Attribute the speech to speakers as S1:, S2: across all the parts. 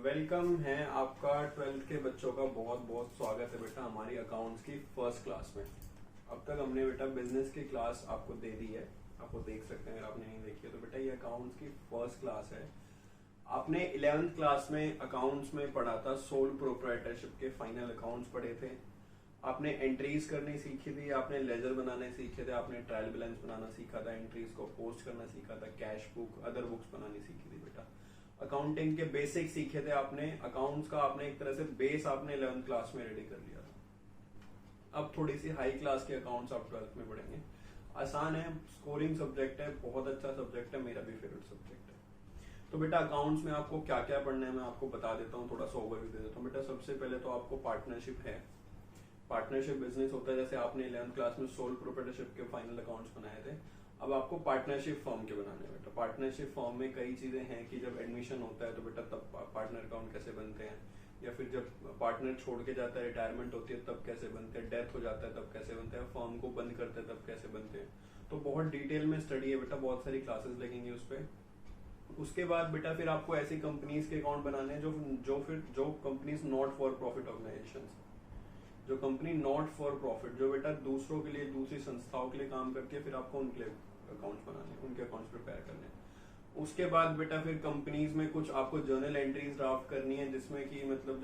S1: Welcome है आपका 12th के बच्चों का बहुत बहुत स्वागत है बेटा हमारी अकाउंट्स की फर्स्ट क्लास में। अब तक हमने बेटा बिजनेस की क्लास आपको दे दी है, आपको देख सकते हैं। अगर आपने नहीं देखी है तो बेटा ये अकाउंट्स की फर्स्ट क्लास है। आपने 11th क्लास में अकाउंट्स में पढ़ा था, सोल प्रोप्राइटरशिप के फाइनल अकाउंट्स पढ़े थे। आपने एंट्रीज करनी सीखी थी, आपने लेजर बनाने सीखे थे, आपने ट्रायल बैलेंस बनाना सीखा था, एंट्रीज को पोस्ट करना सीखा था, कैश बुक, अदर बुक्स बनानी सीखी थी बेटा। अकाउंटिंग के बेसिक सीखे थे आपने, अकाउंट्स का आपने एक तरह से बेस आपने 11th क्लास में रेडी कर लिया था। अब थोड़ी सी हाई क्लास के अकाउंट्स आप 12th में पढ़ेंगे। आसान है, स्कोरिंग सब्जेक्ट है, बहुत अच्छा सब्जेक्ट है, मेरा भी फेवरेट सब्जेक्ट है। तो बेटा अकाउंट्स में आपको क्या क्या पढ़ना है मैं आपको बता देता हूँ, थोड़ा सा ओवरव्यू दे देता हूँ। बेटा सबसे पहले तो आपको पार्टनरशिप है, पार्टनरशिप बिजनेस होता है। जैसे आपने 11th क्लास में सोल प्रोप्राइटरशिप के फाइनल अकाउंट्स बनाए थे, अब आपको पार्टनरशिप फर्म के बनाने हैं बेटा। पार्टनरशिप फर्म में कई चीजें हैं कि जब एडमिशन होता है तो बेटा तब पार्टनर अकाउंट कैसे बनते हैं, या फिर जब पार्टनर छोड़ के जाता है, रिटायरमेंट होती है तब कैसे बनते हैं, डेथ हो जाता है तब कैसे बनते हैं, फर्म को बंद करते हैं तब कैसे बनते हैं। तो बहुत डिटेल में स्टडी है बेटा, बहुत सारी क्लासेस लगेंगी उस पर। उसके बाद बेटा फिर आपको ऐसी कंपनीज के अकाउंट बनाने हैं जो companies not for profit organization, जो कंपनी नॉट फॉर प्रॉफिट, जो बेटा दूसरों के लिए, दूसरी संस्थाओं के लिए काम करती है, फिर आपको उनके लिए अकाउंट्स बनाने, उनके अकाउंट्स प्रिपेयर करने। उसके बाद बेटा फिर कंपनीज में कुछ आपको जर्नल एंट्रीज ड्राफ्ट करनी है, जिसमें कि मतलब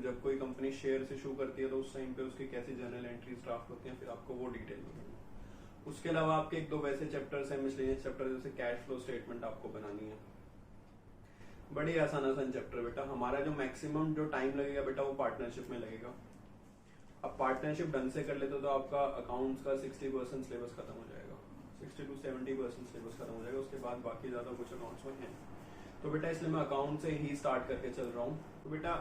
S1: जब कोई कंपनी शेयर इशू करती है तो उस टाइम पे उसकी कैसी जर्नल एंट्रीज ड्राफ्ट होती हैं, फिर आपको वो डिटेल में करनी है। उसके अलावा आपके एक दो वैसे चैप्टर्स हैं, मिसलेनियस चैप्टर, जैसे कैश फ्लो स्टेटमेंट आपको बनानी है। बड़ी आसान चैप्टर बेटा। हमारा जो मैक्सिमम जो टाइम लगेगा बेटा वो पार्टनरशिप में लगेगा। अब पार्टनरशिप ढंग से कर लेते तो आपका अकाउंट्स का 60% सिलेबस खत्म हो जाएगा, 60 to 70% सिलेबस खत्म हो जाएगा। उसके बाद बाकी ज्यादा कुछ अकाउंट्स में है। तो बेटा इसलिए मैं अकाउंट से ही स्टार्ट करके चल रहा हूँ। तो बेटा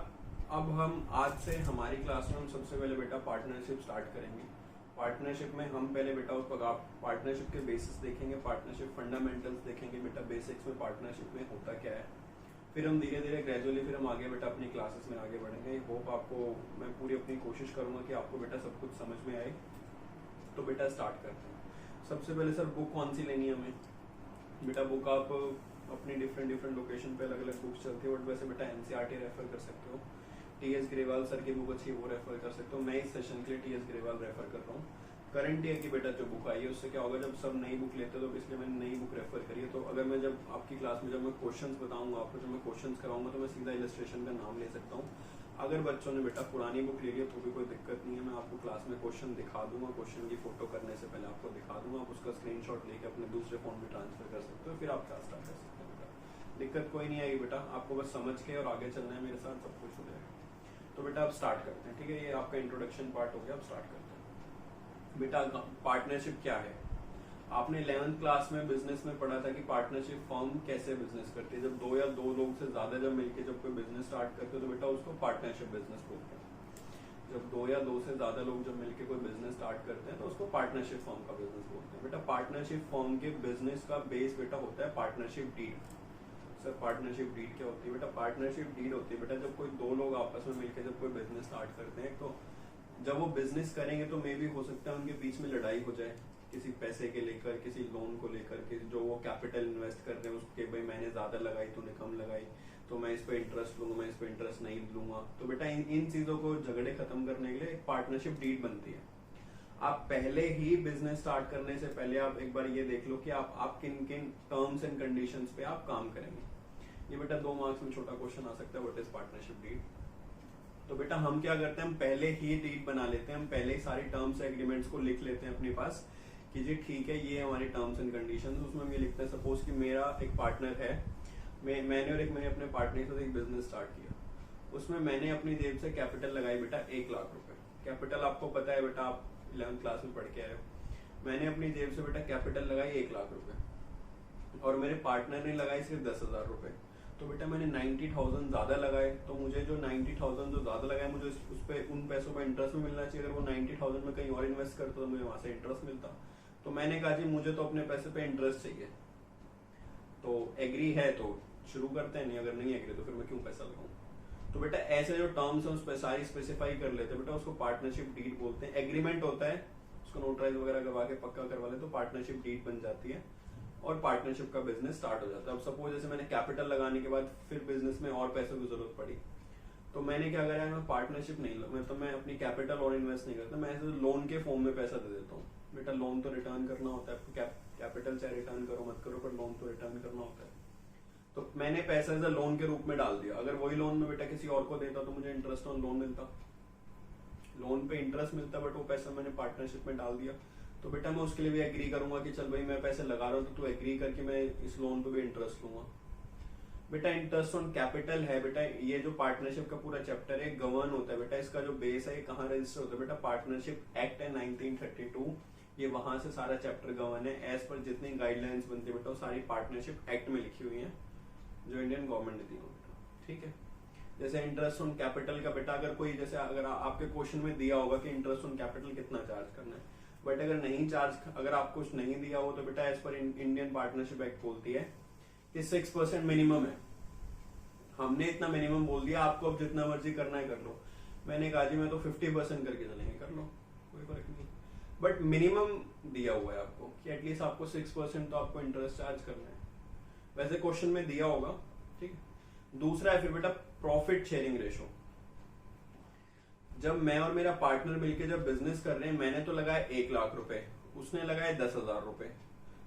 S1: अब हम आज से हमारी क्लास में हम सबसे पहले बेटा पार्टनरशिप स्टार्ट करेंगे। पार्टनरशिप में हम पहले बेटा उसको पार्टनरशिप के बेसिस देखेंगे, पार्टनरशिप फंडामेंटल्स देखेंगे बेटा, बेसिक्स में पार्टनरशिप में होता क्या है। फिर हम धीरे धीरे ग्रेजुअली फिर हम आगे बेटा अपनी क्लासेस में आगे बढ़ेंगे। होप आपको, मैं पूरी अपनी कोशिश करूंगा कि आपको बेटा सब कुछ समझ में आए। तो बेटा स्टार्ट करते हैं। सबसे पहले सर बुक कौन सी लेनी है हमें? बेटा बुक आप अपनी डिफरेंट लोकेशन पे अलग अलग बुक्स चलती है, बट वैसे बेटा एनसीईआरटी रेफर कर सकते हो। टीएस ग्रेवाल सर की बुक अच्छी है, वो रेफर कर सकते हो। मैं इस सेशन के लिए टीएस ग्रेवाल रेफर कर रहा हूँ। करंट ईयर की बेटा जो बुक आई है उससे क्या होगा, जब सब नई बुक लेते हो तो इसलिए मैंने नई बुक रेफर करी है। तो अगर मैं जब आपकी क्लास में जब मैं क्वेश्चंस बताऊंगा आपको, जब मैं क्वेश्चंस कराऊंगा तो मैं सीधा इलस्ट्रेशन का नाम ले सकता हूँ। अगर बच्चों ने बेटा पुरानी बुक ले ली तो भी कोई दिक्कत नहीं है, मैं आपको क्लास में क्वेश्चन दिखा दूंगा, क्वेश्चन की फोटो करने से पहले आपको दिखा दूंगा, आप उसका स्क्रीनशॉट लेके अपने दूसरे फोन में ट्रांसफर कर सकते हो, फिर आप क्लास स्टार्ट कर सकते हो बेटा। दिक्कत कोई नहीं आएगी बेटा, आपको बस समझ के और आगे चलना है मेरे साथ, सब कुछ हो जाएगा। तो बेटा आप स्टार्ट करते हैं, ठीक है। ये आपका इंट्रोडक्शन पार्ट हो गया, अब स्टार्ट करते हैं। बेटा पार्टनरशिप क्या है? आपने 11th क्लास में बिजनेस में पढ़ा था कि पार्टनरशिप फर्म कैसे बिजनेस करती है। जब दो या दो लोग से ज्यादा जब मिलकर जब कोई बिजनेस स्टार्ट करते हो तो बेटा उसको पार्टनरशिप बिजनेस बोलते हैं। जब दो या दो से ज्यादा लोग जब मिलकर कोई बिजनेस स्टार्ट करते हैं तो उसको पार्टनरशिप फर्म का बिजनेस बोलते हैं। बेटा पार्टनरशिप फर्म के बिजनेस का बेस बेटा होता है partnership deed. Sir partnership deed क्या होती है? बेटा पार्टनरशिप डीड होती है बेटा जब कोई दो लोग आपस में मिलकर जब कोई बिजनेस स्टार्ट करते हैं, तो जब वो बिजनेस करेंगे तो मे भी हो सकता है उनके बीच में लड़ाई हो जाए, किसी पैसे के लेकर, किसी लोन को लेकर के, जो वो कैपिटल इन्वेस्ट कर रहे हैं उसके, भाई मैंने ज्यादा लगाई तूने कम लगाई, तो मैं इस पे इंटरेस्ट लूंगा, मैं इस पे इंटरेस्ट नहीं लूंगा। तो बेटा इन चीजों को झगड़े खत्म करने के लिए एक पार्टनरशिप डीड बनती है। आप पहले ही बिजनेस स्टार्ट करने से पहले आप एक बार ये देख लो कि आप किन किन टर्म्स एंड कंडीशंस पे आप काम करेंगे। ये बेटा 2 मार्क्स में छोटा क्वेश्चन आ सकता है, व्हाट इज पार्टनरशिप डीड। तो बेटा हम क्या करते हैं, हम पहले ही डीड बना लेते हैं, हम पहले ही सारी टर्म्स एग्रीमेंट्स को लिख लेते हैं अपने पास कि जी ठीक है ये हमारी टर्म्स एंड कंडीशंस। उसमें हम ये लिखते हैं, सपोज कि मेरा एक पार्टनर है, मैंने अपने पार्टनर के साथ एक बिजनेस स्टार्ट किया, उसमें मैंने अपनी जेब से कैपिटल लगाई बेटा 1 लाख रुपए। कैपिटल आपको पता है बेटा, आप 11th क्लास में पढ़ के आए हो। मैंने अपनी जेब से बेटा कैपिटल लगाई 1 लाख रुपए और मेरे पार्टनर ने लगाई सिर्फ 10,000 रुपए। तो बेटा मैंने 90,000 ज्यादा लगाए, तो मुझे जो 90,000 जो ज्यादा लगाए मुझे उस पे उन पैसों का इंटरेस्ट भी मिलना चाहिए। अगर वो 90,000 में कहीं और इन्वेस्ट करता तो मुझे वहां से इंटरेस्ट मिलता। तो मैंने कहा जी मुझे तो अपने पैसे पे इंटरेस्ट चाहिए। तो एग्री है तो शुरू करते हैं, नहीं अगर नहीं एग्री तो फिर मैं क्यों पैसा लगाऊं। तो बेटा ऐसे जो टर्म्स है उस पर सारी स्पेसिफाई कर लेते हैं बेटा, उसको पार्टनरशिप डीड बोलते हैं। एग्रीमेंट होता है, उसको नोटराइज वगैरह करवा के पक्का करवा ले तो पार्टनरशिप डीड बन जाती है। और पार्टनरशिप का बिजनेस स्टार्ट हो जाता है। अब सपोज जैसे मैंने कैपिटल लगाने के बाद फिर बिजनेस में और पैसों की जरूरत पड़ी, तो मैंने क्या करा है, मैं पार्टनरशिप नहीं मैं अपनी कैपिटल और इन्वेस्ट नहीं करता, मैं ऐसे लोन के फॉर्म में पैसा दे देता हूँ। बेटा लोन तो रिटर्न करना होता है, कैपिटल चाहे रिटर्न करो मत करो, पर लोन तो रिटर्न करना होता है। तो मैंने पैसा एज लोन के रूप में डाल दिया। अगर वही लोन में बेटा किसी और को देता तो मुझे इंटरेस्ट ऑन लोन मिलता, लोन पे इंटरेस्ट मिलता, बट वो पैसा मैंने पार्टनरशिप में डाल दिया। तो बेटा मैं उसके लिए भी एग्री करूंगा कि चल भाई मैं पैसे लगा रहा हूँ, तो तू एग्री करके मैं इस लोन पे भी इंटरेस्ट लूंगा। बेटा इंटरेस्ट ऑन कैपिटल है, बेटा ये जो पार्टनरशिप का पूरा चैप्टर है गवर्न होता है। बेटा इसका जो बेस है कहाँ रजिस्टर होता है, बेटा पार्टनरशिप एक्ट है 1932, ये वहां से सारा चैप्टर गवर्न है। एज पर जितनी गाइडलाइंस बनती है बेटा वो सारी पार्टनरशिप एक्ट में लिखी हुई है जो इंडियन गवर्नमेंट ने दी है बेटा, ठीक है। जैसे इंटरेस्ट ऑन कैपिटल का बेटा अगर कोई जैसे अगर आपके क्वेश्चन में दिया होगा कि इंटरेस्ट ऑन कैपिटल कितना चार्ज करना है, बट अगर नहीं चार्ज, अगर आपको कुछ नहीं दिया हो तो बेटा as per Indian partnership act बोलती है कि 6% मिनिमम है। हमने इतना मिनिमम बोल दिया, आपको अब जितना मर्जी करना है कर लो। मैंने कहा जी मैं तो 50% करके चलेंगे, कर लो कोई फर्क नहीं, बट मिनिमम दिया हुआ है आपको कि एटलीस्ट आपको 6% तो आपको इंटरेस्ट चार्ज करना है। वैसे क्वेश्चन में दिया होगा, ठीक है। दूसरा है फिर बेटा प्रॉफिट शेयरिंग रेशो। जब मैं और मेरा पार्टनर मिलकर जब बिजनेस कर रहे हैं, मैंने तो लगाया 1 लाख रुपए, उसने लगाए 10,000 रुपए,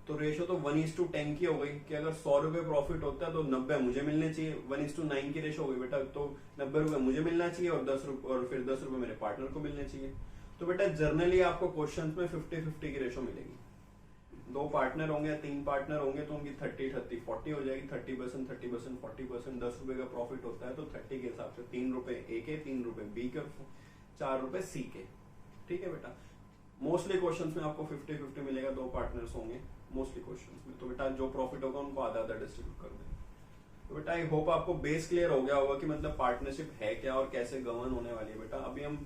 S1: तो रेशो तो 1:10 की हो गई कि अगर 100 रुपए प्रॉफिट होता है तो 90 मुझे मिलने चाहिए। 1:9 की रेशो हो गई बेटा, तो 90 रुपए मुझे मिलना चाहिए और 10 रुपए और फिर 10 रुपए मेरे पार्टनर को मिलने चाहिए। तो बेटा जर्नली आपको क्वेश्चंस में 50-50 की रेशो मिलेगी। 2 पार्टनर होंगे या 3 पार्टनर होंगे तो उनकी 30-30-40 हो जाएगी। 30%, 30%, 40%। 10 रुपए का प्रॉफिट होता है तो 30 के हिसाब से 3 रुपए ए के, 3 रुपए बी के, 4 रुपए सी के, ठीक है बेटा। मोस्टली क्वेश्चंस में आपको 50-50 मिलेगा, 2 पार्टनर्स होंगे मोस्टली क्वेश्चंस में। तो बेटा जो प्रॉफिट होगा उनको आधा आधा डिस्ट्रीब्यूट कर देंगे। तो बेटा आई होप आपको बेस क्लियर हो गया होगा कि मतलब पार्टनरशिप है क्या और कैसे गवर्न होने वाली है। बेटा अभी हम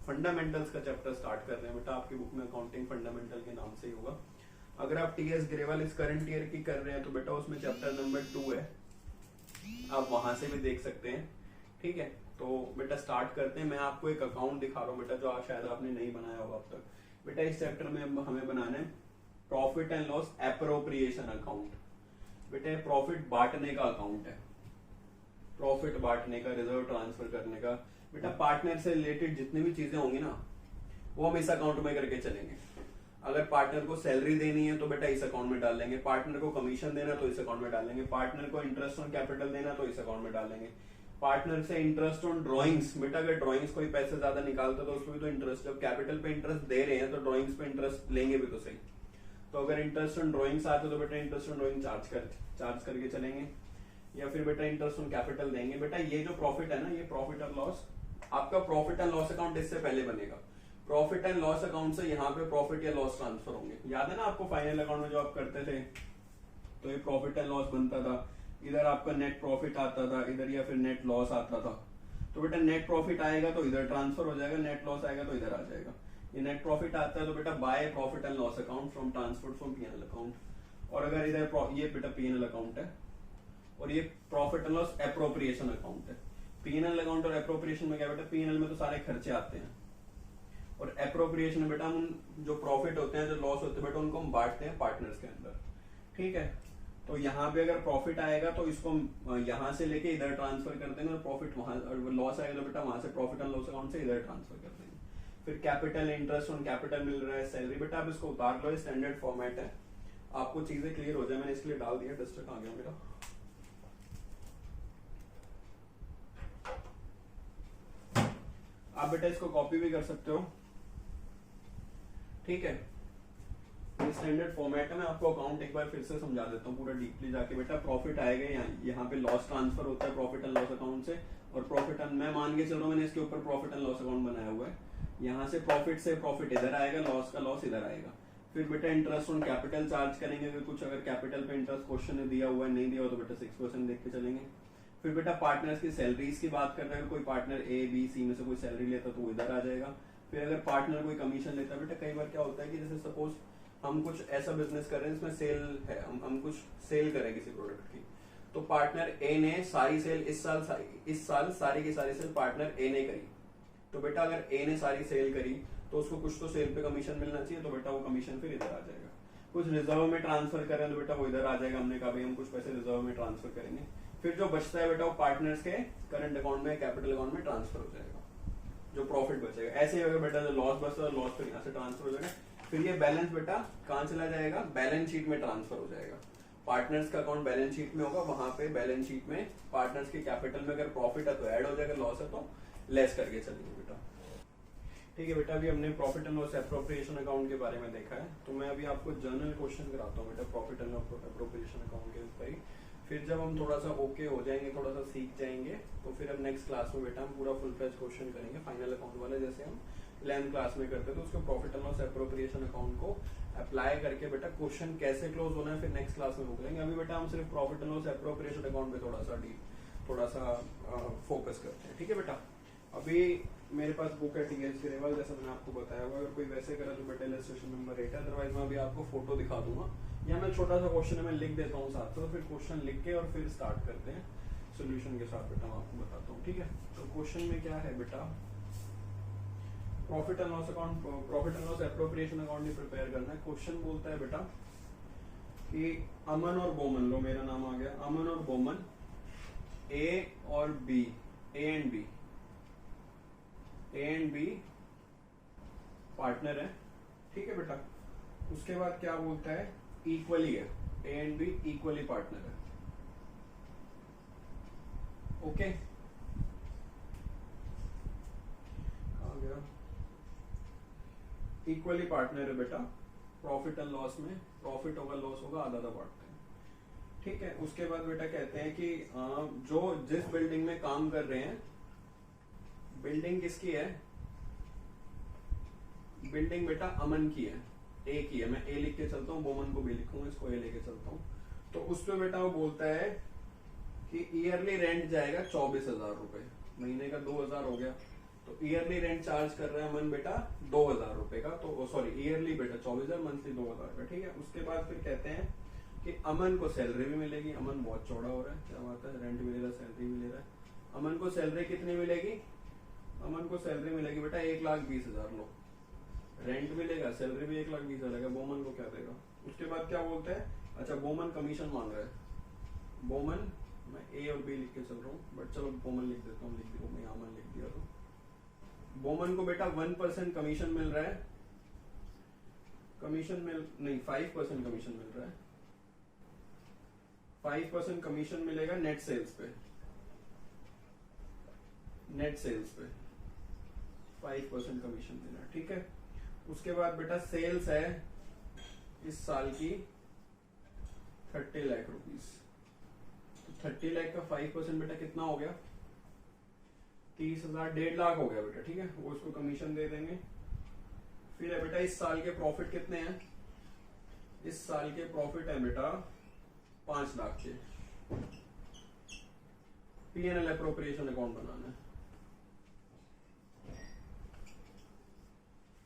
S1: फंडामेंटल्स का चैप्टर स्टार्ट कर रहे हैं। बेटा आपकी बुक में अकाउंटिंग फंडामेंटल के नाम से ही होगा। अगर आप टीएस ग्रेवाल इस करंट ईयर की कर रहे हैं तो बेटा उसमें चैप्टर नंबर 2 है, आप वहां से भी देख सकते हैं, ठीक है। तो बेटा स्टार्ट करते हैं। मैं आपको एक अकाउंट दिखा रहा हूँ बेटा जो शायद आपने नहीं बनाया होगा अब तक। बेटा इस चैप्टर में हमें बनाना है profit and loss appropriation account. बेटा प्रॉफिट बांटने का अकाउंट है, प्रॉफिट बांटने का, रिजर्व ट्रांसफर करने का। बेटा पार्टनर से रिलेटेड जितनी भी चीजें होंगी ना वो हम इस अकाउंट में करके चलेंगे। अगर पार्टनर को सैलरी देनी है तो बेटा इस अकाउंट में डाल लेंगे, पार्टनर को कमीशन देना तो इस अकाउंट में डाल लेंगे, पार्टनर को इंटरेस्ट ऑन कैपिटल देना तो इस अकाउंट में डाल लेंगे, पार्टनर से इंटरेस्ट ऑन ड्राइंग्स। बेटा अगर ड्राइंग्स कोई पैसे ज्यादा निकालता तो उसमें भी तो इंटरेस्ट, जब कैपिटल पे इंटरेस्ट दे रहे हैं तो ड्राइंग्स पे इंटरेस्ट लेंगे भी तो सही। तो अगर इंटरेस्ट ऑन ड्राइंग्स आते तो बेटा इंटरेस्ट ऑन ड्राइंग चार्ज करके चलेंगे, या फिर बेटा इंटरेस्ट ऑन कैपिटल देंगे। बेटा ये जो प्रॉफिट है ना, ये प्रॉफिट और लॉस, आपका प्रॉफिट एंड लॉस अकाउंट इससे पहले बनेगा। प्रॉफिट एंड लॉस अकाउंट से यहाँ पे प्रॉफिट या लॉस ट्रांसफर होंगे। याद है ना आपको फाइनल अकाउंट में जो आप करते थे तो ये प्रॉफिट एंड लॉस बनता था, इधर आपका नेट प्रॉफिट आता था, इधर या फिर नेट लॉस आता था। तो बेटा नेट प्रॉफिट आएगा तो इधर ट्रांसफर हो जाएगा, नेट लॉस आएगा तो इधर आ जाएगा। ये नेट प्रॉफिट आता है तो बेटा by profit and loss account from transfer from PNL account. और अगर इधर ये बेटा पीएनएल अकाउंट है और ये profit and loss appropriation account है। पीएनएल अकाउंट और एप्रोप्रिएशन में क्या बेटा, पीएनएल में तो सारे खर्चे आते हैं और एप्रोप्रिएशन में बेटा हम जो प्रॉफिट होते हैं, जो लॉस होते हैं बेटा उनको हम बांटते हैं पार्टनर्स के अंदर, ठीक है। तो यहाँ पे अगर प्रॉफिट आएगा तो इसको यहाँ से लेके इधर ट्रांसफर कर देंगे और प्रॉफिट वहां, और लॉस आएगा तो बेटा वहां से प्रॉफिट एंड लॉस अकाउंट से इधर ट्रांसफर कर देंगे। फिर कैपिटल, इंटरेस्ट ऑन कैपिटल मिल रहा है, सैलरी। बेटा आप इसको उतार लो, स्टैंडर्ड फॉर्मेट है, आपको चीजें क्लियर हो जाए। मैंने इसलिए डाल दिया, डिस्ट्रिक्ट आ गया मेरा। आप बेटा इसको कॉपी भी कर सकते हो, ठीक है। स्टैंडर्ड फॉर्मेट है। मैं आपको अकाउंट एक बार फिर से समझा देता हूँ पूरा डीपली जाके। बेटा प्रॉफिट आएगा, यहाँ पे लॉस ट्रांसफर होता है प्रॉफिट एंड लॉस अकाउंट से, और प्रॉफिट एंड, मैं मान के चल रहा हूँ मैंने इसके ऊपर प्रॉफिट एंड लॉस अकाउंट बनाया हुआ है। यहाँ से प्रॉफिट इधर आएगा, लॉस का लॉस इधर आएगा। फिर बेटा इंटरेस्ट ऑन कैपिटल चार्ज करेंगे, अगर कैपिटल पे इंटरेस्ट क्वेश्चन ने दिया हुआ है, नहीं दिया हुआ तो बेटा 6% देख के चलेंगे। फिर बेटा पार्टनर्स की सैलरीज की बात कर रहे हैं, कोई पार्टनर ए बी सी में से कोई सैलरी लेता तो वो इधर आ जाएगा। फिर अगर पार्टनर कोई कमीशन लेता है, बेटा कई बार क्या होता है कि जैसे सपोज हम कुछ ऐसा बिजनेस कर रहे हैं जिसमें सेल है, हम कुछ सेल करें किसी प्रोडक्ट की, तो पार्टनर ए ने सारी सेल इस साल सारी की सारी सेल पार्टनर ए ने करी। तो बेटा अगर ए ने सारी सेल करी तो उसको कुछ तो सेल पे कमीशन मिलना चाहिए, तो बेटा वो कमीशन फिर इधर आ जाएगा। कुछ रिजर्व में ट्रांसफर करें तो बेटा वो इधर आ जाएगा, हमने कहा भाई हम कुछ पैसे रिजर्व में ट्रांसफर करेंगे। फिर जो बचता है बेटा वो पार्टनर्स के करंट अकाउंट में, कैपिटल अकाउंट में ट्रांसफर हो जाएगा, जो प्रॉफिट बचेगा। ऐसे ही होगा बेटा, जो लॉस बचता है लॉस फिर यहाँ से ट्रांसफर हो जाएगा। फिर ये बैलेंस बेटा कहाँ चला जाएगा, बैलेंस शीट में ट्रांसफर हो जाएगा। पार्टनर्स का अकाउंट बैलेंस शीट में होगा, वहां पे बैलेंस शीट में पार्टनर्स के कैपिटल में अगर प्रॉफिट है तो ऐड हो जाएगा, लॉस है तो लेस करके चलेंगे बेटा। ठीक है बेटा, अभी हमने profit and loss appropriation account के बारे में देखा है, तो मैं अभी आपको जर्नल क्वेश्चन कराता हूँ बेटा profit and loss appropriation account के ऊपर ही। फिर जब हम थोड़ा सा ओके हो जाएंगे, थोड़ा सा सीख जाएंगे, तो फिर अब नेक्स्ट क्लास में बेटा हम पूरा फुल फ्लेज क्वेश्चन करेंगे फाइनल अकाउंट वाले, जैसे हम 11th क्लास में करते, तो उसके profit and loss appropriation account को अप्लाई करके बेटा क्वेश्चन कैसे क्लोज होना है फिर नेक्स्ट क्लास में करेंगे। अभी बेटा हम सिर्फ profit and loss appropriation account पे थोड़ा सा फोकस करते हैं। ठीक है बेटा, अभी मेरे पास बुक है टीएस ग्रेवाल, जैसा मैंने आपको बताया हुआ, अगर कोई वैसे करा तो बेटा इलस्ट्रेशन नंबर 8 है, अदरवाइज मैं अभी आपको फोटो दिखा दूंगा, या मैं छोटा सा क्वेश्चन है मैं लिख देता हूँ साथ में, फिर क्वेश्चन लिख के और फिर स्टार्ट करते हैं सोल्यूशन के साथ बेटा, मैं आपको बताता हूँ। ठीक है, तो क्वेश्चन में क्या है बेटा, profit and loss account, profit and loss appropriation account he prepare करना है। क्वेश्चन बोलता है बेटा कि अमन और बोमन, लो मेरा नाम आ गया, अमन और बोमन ए और B, A and B partner है। ठीक है बेटा, उसके बाद क्या बोलता है, इक्वली है, ए एंड बी इक्वली पार्टनर है। ओके, कहाँ गया, इक्वली पार्टनर है बेटा प्रॉफिट एंड लॉस में, प्रॉफिट होगा लॉस होगा आधा आधा बांटते हैं। ठीक है, उसके बाद बेटा कहते हैं कि जो जिस बिल्डिंग में काम कर रहे हैं, बिल्डिंग किसकी है, बिल्डिंग बेटा अमन की है, ए की है, मैं ए लिख के चलता हूँ, बोमन को भी लिखूंगा, इसको ए लेके चलता हूँ। तो उस पे बेटा वो बोलता है कि ईयरली रेंट जाएगा 24,000 रुपए, महीने का 2,000 हो गया, तो ईयरली रेंट चार्ज कर रहे हैं अमन बेटा 2,000 रुपए का, तो सॉरी ईयरली बेटा 24,000, मंथली 2,000 रुपए। ठीक है, उसके बाद फिर कहते हैं कि अमन को सैलरी भी मिलेगी, अमन बहुत चौड़ा हो रहा है, क्या बात है, रेंट मिलेगा सैलरी भी ले रहा है। अमन को सैलरी कितनी मिलेगी, अमन को सैलरी मिलेगी बेटा 1,20,000, लो रेंट मिलेगा, सैलरी भी 1,20,000, बोमन को क्या देगा। उसके बाद क्या बोलते हैं, अच्छा बोमन कमीशन मांग रहा है, बोमन, मैं ए और बी लिख के चल रहा हूँ, बट चलो बोमन लिख देता हूँ, लिख दिया मैं अमन लिख दिया, तो बोमन को बेटा 1% कमीशन मिल रहा है, कमीशन मिल नहीं 5% कमीशन मिल रहा है, 5% कमीशन मिलेगा नेट सेल्स पे, नेट सेल्स पे 5% कमीशन देना। ठीक है, उसके बाद बेटा सेल्स है इस साल की 30 लाख रुपीस, तो 30 लाख का 5% बेटा कितना हो गया, 30,000, 1.5 लाख हो गया बेटा। ठीक है, वो उसको कमीशन दे देंगे। फिर है बेटा इस साल के प्रॉफिट कितने हैं, इस साल के प्रॉफिट है बेटा 5 लाख के, पीएनएल एप्रोप्रिएशन अकाउंट बनाना है।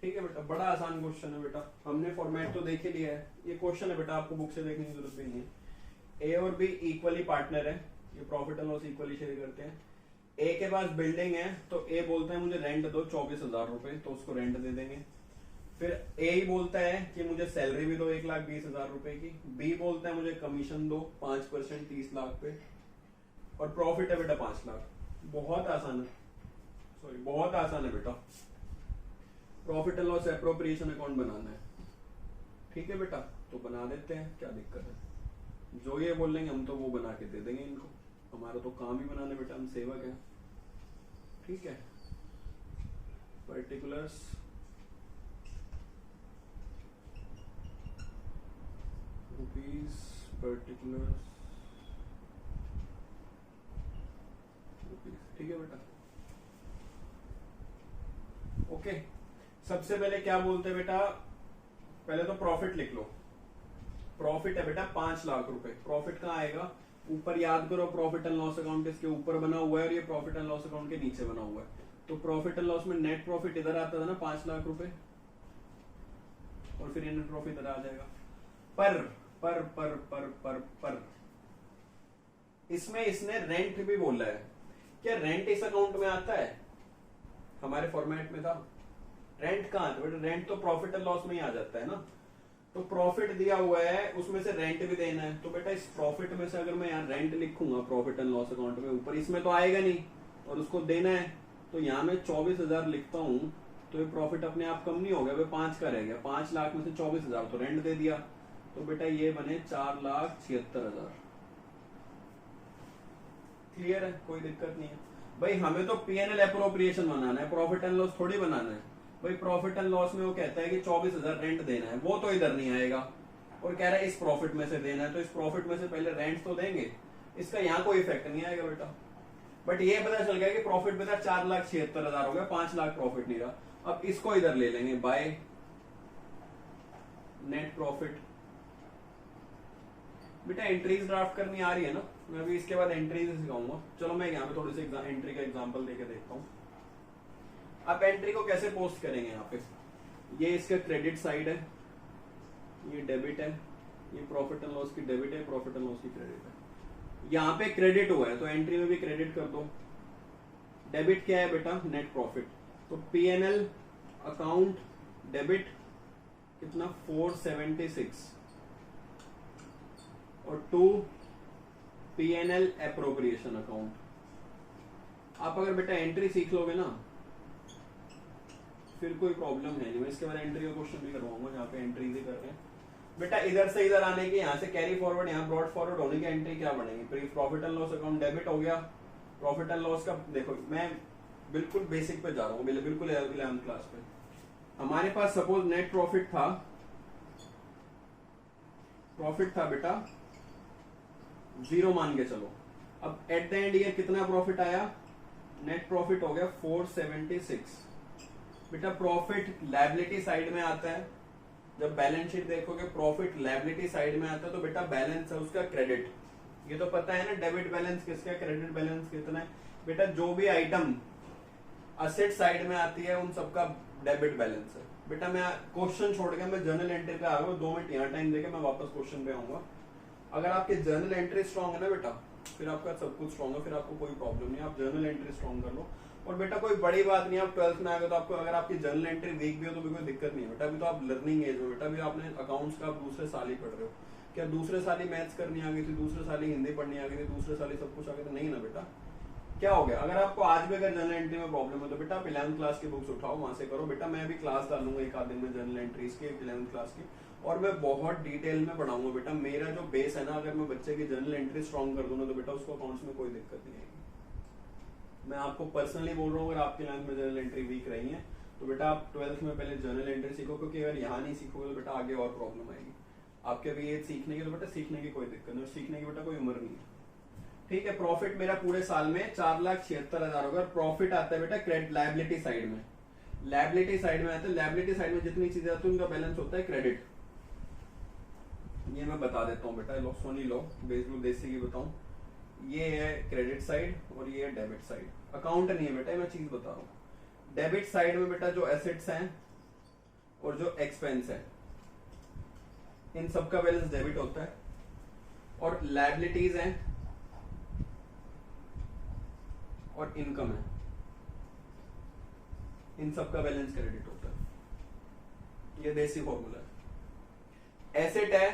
S1: ठीक है बेटा, बड़ा आसान क्वेश्चन है बेटा, हमने फॉर्मेट तो देख ही लिया है, ये क्वेश्चन है बेटा, आपको बुक से देखने की जरूरत भी नहीं है। ए और बी इक्वली पार्टनर है, ये profit and loss equally share करते हैं। ए के पास बिल्डिंग है, तो ए बोलता है मुझे रेंट दो 24,000 रुपए, तो उसको रेंट दे देंगे। फिर ए ही बोलता है कि मुझे सैलरी भी दो 1,20,000 रुपए की, बी बोलता है मुझे कमीशन दो 5% 30 लाख पे, और प्रॉफिट है बेटा 5 लाख। बहुत आसान है, सॉरी बहुत आसान है बेटा, profit and loss appropriation account बनाना है। ठीक है बेटा, तो बना देते हैं, क्या दिक्कत है, जो ये बोलेंगे हम तो वो बना के दे देंगे इनको, हमारा तो काम ही बनाने बेटा, हम सेवक हैं। ठीक है, पर्टिकुलर्स रुपीज, पर्टिकुलर्स रुपीज। ठीक है बेटा, ओके। सबसे पहले क्या बोलते हैं बेटा, पहले तो प्रॉफिट लिख लो, प्रॉफिट है बेटा 5 लाख रुपए, प्रॉफिट कहाँ आएगा, ऊपर याद करो प्रॉफिट एंड लॉस अकाउंट इसके ऊपर बना हुआ है और ये प्रॉफिट एंड लॉस अकाउंट के नीचे बना हुआ है, तो प्रॉफिट एंड लॉस में नेट प्रॉफिट इधर आता था ना 5 लाख रुपए, और फिर नेट प्रॉफिट इधर आ जाएगा। पर पर पर पर पर पर इसमें इसने रेंट भी बोला है, क्या रेंट इस अकाउंट में आता है, हमारे फॉर्मेट में था रेंट कहाँ आता है, रेंट तो प्रॉफिट एंड लॉस में ही आ जाता है ना, तो प्रॉफिट दिया हुआ है, उसमें से रेंट भी देना है। तो बेटा इस प्रॉफिट में से अगर मैं यहाँ रेंट लिखूंगा प्रॉफिट एंड लॉस अकाउंट में ऊपर, इसमें तो आएगा नहीं और उसको देना है, तो यहाँ मैं 24,000 लिखता हूँ, तो ये प्रॉफिट अपने आप कम नहीं हो गया, 5 का रह गया। 5 लाख में से 24,000 तो रेंट दे दिया, तो बेटा ये बने 4,76,000। क्लियर है, कोई दिक्कत नहीं है भाई। हमें तो पीएनएल अप्रोप्रिएशन बनाना है, प्रॉफिट एंड लॉस थोड़ी बनाना है भाई। प्रॉफिट एंड लॉस में वो कहता है कि 24,000 रेंट देना है, वो तो इधर नहीं आएगा, और कह रहा है इस प्रॉफिट में से देना है, तो इस प्रॉफिट में से पहले रेंट तो देंगे, इसका यहाँ कोई इफेक्ट नहीं आएगा बेटा। बट ये पता चल गया कि प्रॉफिट बेटा 4,76,000 हो गया, 5 लाख प्रॉफिट नहीं रहा। अब इसको इधर ले लेंगे बाय नेट प्रॉफिट। बेटा एंट्रीज ड्राफ्ट करनी आ रही है ना, मैं अभी इसके बाद एंट्रीज सिखाऊंगा। चलो मैं यहाँ पे थोड़ी सी एंट्री का एग्जांपल देके देखता हूँ। आप एंट्री को कैसे पोस्ट करेंगे, यहाँ पे ये इसका क्रेडिट साइड है, ये डेबिट है, ये प्रॉफिट एंड लॉस की डेबिट है, प्रॉफिट एंड लॉस की क्रेडिट है। यहाँ पे क्रेडिट हुआ है तो एंट्री में भी क्रेडिट कर दो। डेबिट क्या है बेटा, नेट प्रॉफिट, तो पीएनएल अकाउंट डेबिट कितना 476 और 2 पीएनएल एप्रोप्रिएशन अकाउंट। आप अगर बेटा एंट्री सीख लोगे ना फिर कोई प्रॉब्लम है नहीं। मैं इसके बाद एंट्री का क्वेश्चन भी करवाऊंगा जहाँ पे एंट्री ही कर रहे हैं। बेटा इधर से इधर आने की, यहाँ से कैरी फॉरवर्ड, यहाँ ब्रॉड फॉरवर्ड होने की एंट्री क्या बनेगी, profit and loss account debit हो गया। प्रॉफिट एंड लॉस का देखो, मैं बिल्कुल बेसिक पे जा रहा हूँ, बिल्कुल 11th क्लास पे। हमारे पास सपोज नेट प्रॉफिट था, बेटा 0 मान के चलो। अब एट द एंड ईयर कितना प्रॉफिट आया, नेट प्रॉफिट हो गया 476। बेटा प्रॉफिट लायबिलिटी साइड में आता है, जब बैलेंस शीट देखोगे प्रॉफिट लायबिलिटी साइड में आता है, तो बेटा बैलेंस है उसका क्रेडिट। ये तो पता है ना डेबिट बैलेंस किसका, क्रेडिट बैलेंस कितना है। बेटा जो भी आइटम असेट साइड में आती है उन सबका डेबिट बैलेंस है। बेटा मैं क्वेश्चन छोड़ के मैं जर्नल एंट्री पे आ गया, 2 मिनट यहाँ टाइम देके मैं वापस क्वेश्चन पे आऊंगा। अगर आपके जर्नल एंट्री स्ट्रॉन्ग है ना बेटा, फिर आपका सब कुछ स्ट्रॉन्ग है, फिर आपको कोई प्रॉब्लम नहीं। आप जर्नल एंट्री स्ट्रॉन्ग कर लो। और बेटा कोई बड़ी बात नहीं, आप 12th में आ गए तो आपको अगर आपकी जर्नल एंट्री वीक भी हो तो भी कोई दिक्कत नहीं है बेटा। अभी तो आप लर्निंग एज में, बेटा अभी आपने अकाउंट्स का आप दूसरे साल ही पढ़ रहे हो। क्या दूसरे साल ही मैथ्स करनी आ गई थी, दूसरे साल ही हिंदी पढ़नी आ गई थी, दूसरे साल ही सब कुछ आ गया था? नहीं ना बेटा। क्या हो गया, अगर आपको आज भी अगर जर्नल एंट्री में प्रॉब्लम है तो बेटा आप 11th क्लास की बुक्स उठाओ, वहां से करो। बेटा मैं अभी क्लास डालूंगा एक आध दिन में जर्नल एंट्रीज की 11th क्लास की, और मैं बहुत डिटेल में पढ़ाऊंगा बेटा। मेरा जो बेस है ना, अगर मैं बच्चे की जर्नल एंट्री स्ट्रॉन्ग कर दूं ना तो बेटा उसको अकाउंट्स में कोई दिक्कत नहीं आएगी। मैं आपको पर्सनली बोल रहा हूँ, अगर आपके लाइन में जर्नल एंट्री वीक रही है तो बेटा आप 12th में पहले जर्नल एंट्री सीखो, क्योंकि अगर यहाँ नहीं सीखोगे तो बेटा आगे और प्रॉब्लम आएगी। आपके अभी ये सीखने की, तो बेटा सीखने की कोई दिक्कत नहीं, सीखने की बेटा कोई उम्र नहीं है। ठीक है, प्रॉफिट मेरा पूरे साल में 4,76,000 होगा। प्रॉफिट आता है बेटा क्रेडिट लायबिलिटी साइड में, लायबिलिटी साइड में आता है। लायबिलिटी साइड में जितनी चीजें आती है उनका बैलेंस होता है क्रेडिट। ये मैं बता देता हूँ बेटा, लो सोनी लो बेसिक देसी की बताऊं। ये है क्रेडिट साइड और ये है डेबिट साइड। अकाउंट नहीं है बेटा, मैं चीज बता रहा हूँ। डेबिट साइड में बेटा जो एसेट्स हैं और जो एक्सपेंस है, इन सबका बैलेंस डेबिट होता है। और लायबिलिटीज हैं और इनकम है, इन सबका बैलेंस क्रेडिट होता है। ये देसी फॉर्मूला है। एसेट है,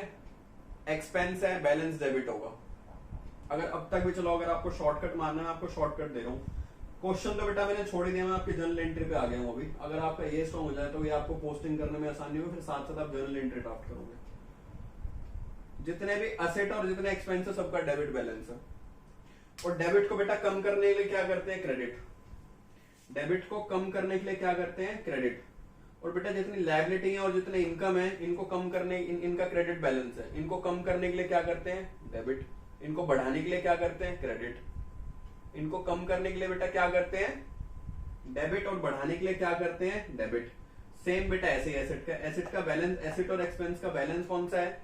S1: एक्सपेंस है, बैलेंस डेबिट होगा। अगर अब तक भी चलो, अगर आपको शॉर्टकट मारना है, मैं आपको शॉर्टकट दे रहा हूँ। क्वेश्चन तो बेटा मैंने छोड़ ही दिया, मैं आपकी जर्नल एंट्री पे आ गया हूँ अभी। अगर आपका ये स्ट्रॉन्ग हो जाए तो ये आपको पोस्टिंग करने में आसानी होगी, फिर साथ साथ आप जर्नल एंट्री ड्राफ्ट करोगे। जितने भी असेट और जितने एक्सपेंस है सबका डेबिट बैलेंस है। और डेबिट को बेटा कम करने के लिए क्या करते हैं, क्रेडिट। डेबिट को कम करने के लिए क्या करते हैं, क्रेडिट। और बेटा जितनी लायबिलिटी है और जितने इनकम है, इनको कम करने, इनका क्रेडिट बैलेंस है, इनको कम करने के लिए क्या करते हैं, डेबिट। इनको बढ़ाने के लिए क्या करते हैं, क्रेडिट। इनको कम करने के लिए बेटा क्या करते हैं, डेबिट, और बढ़ाने के लिए क्या करते हैं, डेबिट। सेम बेटा ऐसे ही एसेट का बैलेंस, एसेट और एक्सपेंस का बैलेंस कौन सा है,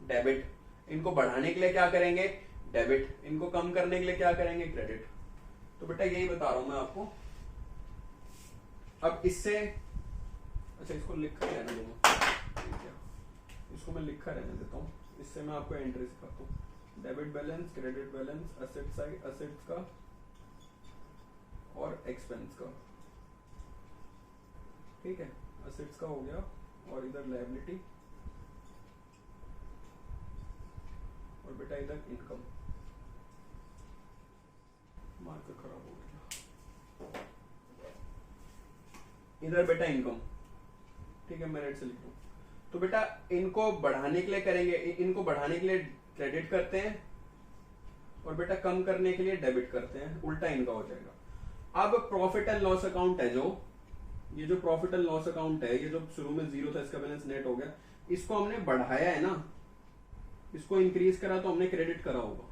S1: डेबिट। इनको बढ़ाने के लिए क्या करेंगे, डेबिट। इनको कम करने के लिए क्या करेंगे, क्रेडिट। तो बेटा यही बता रहा हूं मैं आपको। अब इससे, अच्छा इसको लिखा रहने दूंगा, इसको मैं लिखा रहने देता हूँ। इससे मैं आपको एंट्री सिखाता हूँ। Debit balance, credit balance, asset side, assets का और एक्सपेंस का। ठीक है, असेट्स का हो गया और इधर लायबिलिटी बेटा इधर इनकम, मार्कर खराब हो गया, इधर बेटा इनकम, ठीक है मैं रेड से लिख दूं। तो बेटा इनको बढ़ाने के लिए करेंगे, इनको बढ़ाने के लिए क्रेडिट करते हैं और बेटा कम करने के लिए डेबिट करते हैं, उल्टा इनका हो जाएगा। अब प्रॉफिट एंड लॉस अकाउंट है जो, ये जो प्रॉफिट एंड लॉस अकाउंट है, ये जो शुरू में 0 था इसका बैलेंस नेट हो गया, इसको हमने बढ़ाया है ना, इसको इंक्रीज करा तो हमने क्रेडिट करा होगा,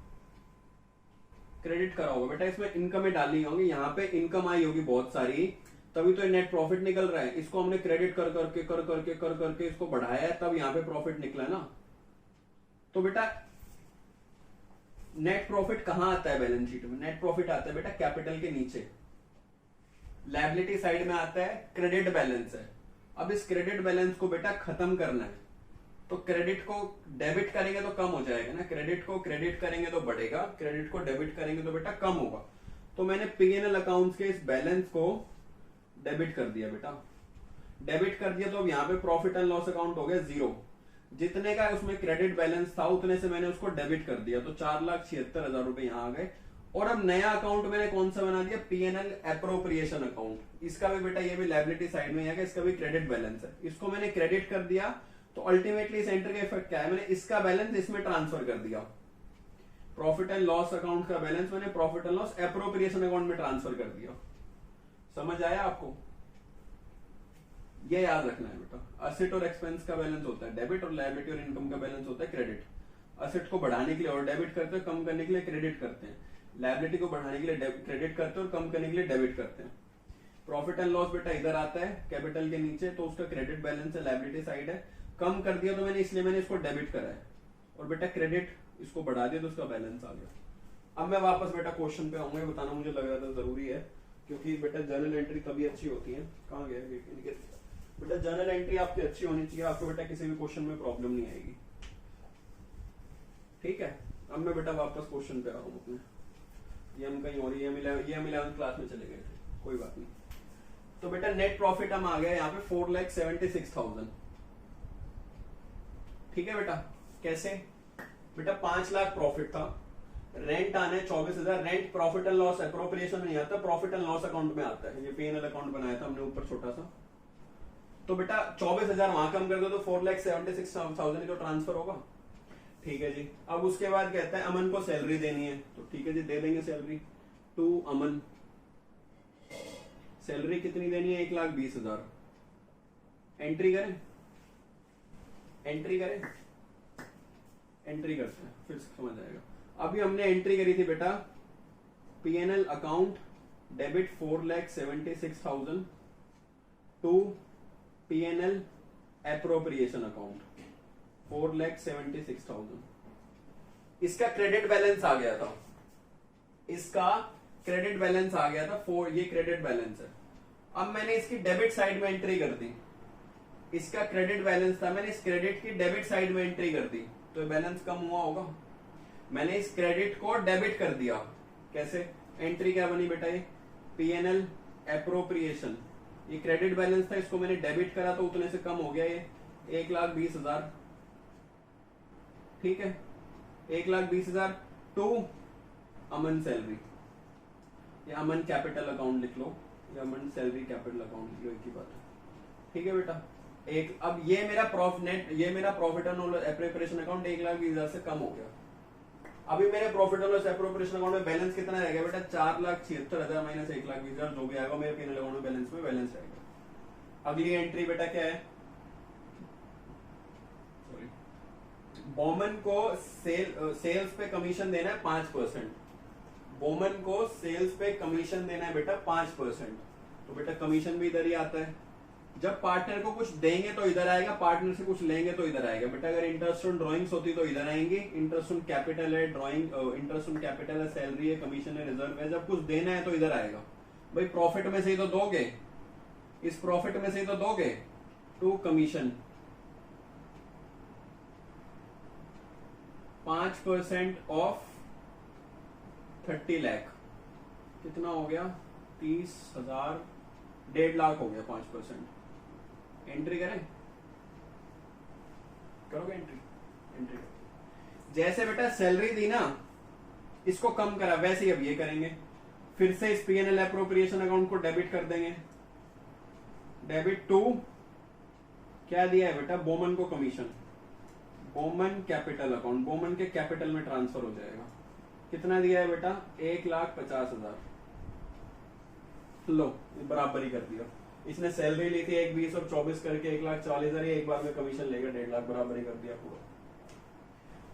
S1: क्रेडिट करा होगा बेटा, इसमें इनकम डाली होंगी, यहाँ पे इनकम आई होगी बहुत सारी, तभी तो नेट प्रॉफिट निकल रहा है। इसको हमने क्रेडिट कर करके इसको बढ़ाया है, तब यहाँ पे प्रॉफिट निकला ना। तो बेटा नेट प्रॉफिट कहां आता है बैलेंस शीट में? नेट प्रॉफिट आता है बेटा कैपिटल के नीचे, लायबिलिटी साइड में आता है, क्रेडिट बैलेंस है। अब इस क्रेडिट बैलेंस को बेटा खत्म करना है, तो क्रेडिट को डेबिट करेंगे तो कम हो जाएगा ना, क्रेडिट को क्रेडिट करेंगे तो बढ़ेगा, क्रेडिट को डेबिट करेंगे तो बेटा कम होगा। तो मैंने P&L अकाउंट्स के इस बैलेंस को डेबिट कर दिया बेटा, डेबिट कर दिया, तो अब यहाँ पे प्रॉफिट एंड लॉस अकाउंट हो गया 0, जितने का उसमें क्रेडिट बैलेंस था उतने से मैंने उसको डेबिट कर दिया, तो 4,76,000 रुपए यहाँ आ गए। और अब नया अकाउंट मैंने कौन सा बना दिया? P&L appropriation account. इसका भी बेटा ये भी लायबिलिटी साइड में है, इसका भी क्रेडिट बैलेंस है, इसको मैंने क्रेडिट कर दिया, तो अल्टीमेटली इस एंटर का इफेक्ट क्या है? मैंने इसका बैलेंस इसमें ट्रांसफर कर दिया, प्रॉफिट एंड लॉस अकाउंट का बैलेंस मैंने profit and loss appropriation account में ट्रांसफर कर दिया। समझ आया आपको? ये याद रखना है बेटा, असेट और एक्सपेंस का बैलेंस होता है डेबिट, और लायबिलिटी और इनकम का बैलेंस होता है क्रेडिट। असेट को बढ़ाने के लिए और डेबिट करते हैं, कम करने के लिए क्रेडिट करते हैं, लायबिलिटी को बढ़ाने के लिए क्रेडिट करते हैं और कम करने के लिए डेबिट करते हैं। प्रॉफिट एंड लॉस बेटा इधर आता है कैपिटल के नीचे, तो उसका क्रेडिट बैलेंस है, लायबिलिटी साइड है, कम कर दिया तो मैंने इसलिए मैंने इसको डेबिट करा है, और बेटा क्रेडिट इसको बढ़ा दिया तो उसका बैलेंस आ गया। अब मैं वापस बेटा क्वेश्चन पे आऊंगा, बताना मुझे लग रहा था जरूरी है, क्योंकि बेटा जर्नल एंट्री तभी अच्छी होती है। कहाँ गया बेटा? जर्नल एंट्री आपकी अच्छी होनी चाहिए, आपको बेटा किसी भी क्वेश्चन में प्रॉब्लम नहीं आएगी, ठीक है। अब मैं बेटा वापस क्वेश्चन पे आ रहा हूँ अपने, ये हम कहीं और, ये हम 11th क्लास में चले गए थे, कोई बात नहीं। तो बेटा नेट प्रॉफिट हम आ गया यहाँ पे 4,76,000, ठीक है बेटा। कैसे? बेटा 5 लाख प्रॉफिट था, रेंट आने 24,000, rent profit and loss appropriation में नहीं आता, प्रॉफिट एंड लॉस अकाउंट में आता है। ये P&L अकाउंट बनाया था हमने ऊपर छोटा सा, तो बेटा 24,000 वहां कम कर दो तो 4,76,000 तो ट्रांसफर होगा, ठीक है जी। अब उसके बाद कहता है अमन को सैलरी देनी है, तो ठीक है जी दे देंगे सैलरी टू अमन। सैलरी कितनी देनी है? 1,20,000। एंट्री करें, एंट्री करें, एंट्री करते हैं फिर समझ आएगा। अभी हमने एंट्री करी थी बेटा P&L account debit 4,76,000 to P&L appropriation account 4,76,000। इसका क्रेडिट बैलेंस आ गया था, इसका क्रेडिट बैलेंस आ गया था 4, ये क्रेडिट बैलेंस है। अब मैंने इसकी डेबिट साइड में एंट्री कर दी, इसका क्रेडिट बैलेंस था, मैंने इस क्रेडिट की डेबिट साइड में एंट्री कर दी, तो बैलेंस कम हुआ होगा। मैंने इस क्रेडिट को डेबिट कर दिया, कैसे? एंट्री क्या बनी बेटा? ये P&L एप्रोप्रिएशन, ये क्रेडिट बैलेंस था, इसको मैंने डेबिट करा तो उतने से कम हो गया, ये 1,20,000, ठीक है। 1,20,000 टू अमन सैलरी, या अमन कैपिटल अकाउंट लिख लो, या अमन सैलरी कैपिटल अकाउंट लिख लो, एक ही बात है, ठीक है बेटा। एक अब ये मेरा प्रॉफिट, ये मेरा profit and loss appropriation account 1,20,000 से कम हो गया। अभी मेरे profit and loss appropriation account में बैलेंस कितना रहेगा बेटा? 4,76,000 माइनस 1,20,000 जो भी आएगा मेरे P&L अकाउंट में बैलेंस रहेगा। अगली एंट्री बेटा क्या है? सॉरी, बोमन को सेल्स पे कमीशन देना है 5%, बोमन को सेल्स पे कमीशन देना है बेटा 5%, तो बेटा कमीशन भी इधर ही आता है। जब पार्टनर को कुछ देंगे तो इधर आएगा, पार्टनर से कुछ लेंगे तो इधर आएगा बेटा। अगर इंटरेस्ट ऑन ड्राइंग्स होती तो इधर आएंगे, इंटरेस्ट ऑन कैपिटल है, ड्राइंग इंटरेस्ट ऑन कैपिटल है, सैलरी है, कमीशन है, रिजर्व है, जब कुछ देना है तो इधर आएगा। भाई प्रॉफिट में से ही तो दोगे, इस प्रॉफिट में से ही तो दोगे, टू कमीशन 5% ऑफ 30 लाख, कितना हो गया? 30,000, 1.5 लाख हो गया 5%। एंट्री करें, करोगे एंट्री? एंट्री जैसे बेटा सैलरी दी ना, इसको कम करा, वैसे ही अब ये करेंगे। फिर से इस पीएनएल एप्रोप्रिएशन अकाउंट को डेबिट कर देंगे। डेबिट टू क्या दिया है बेटा, बोमन को commission, Boman capital account, Boman के कैपिटल में ट्रांसफर हो जाएगा। कितना दिया है बेटा, 1,50,000। लो बराबर ही कर दिया। इसने सैलरी ली थी 1,20 और 24 करके 1,40,000, एक बार में कमीशन लेगा 1.5 लाख, बराबर ही कर दिया पूरा।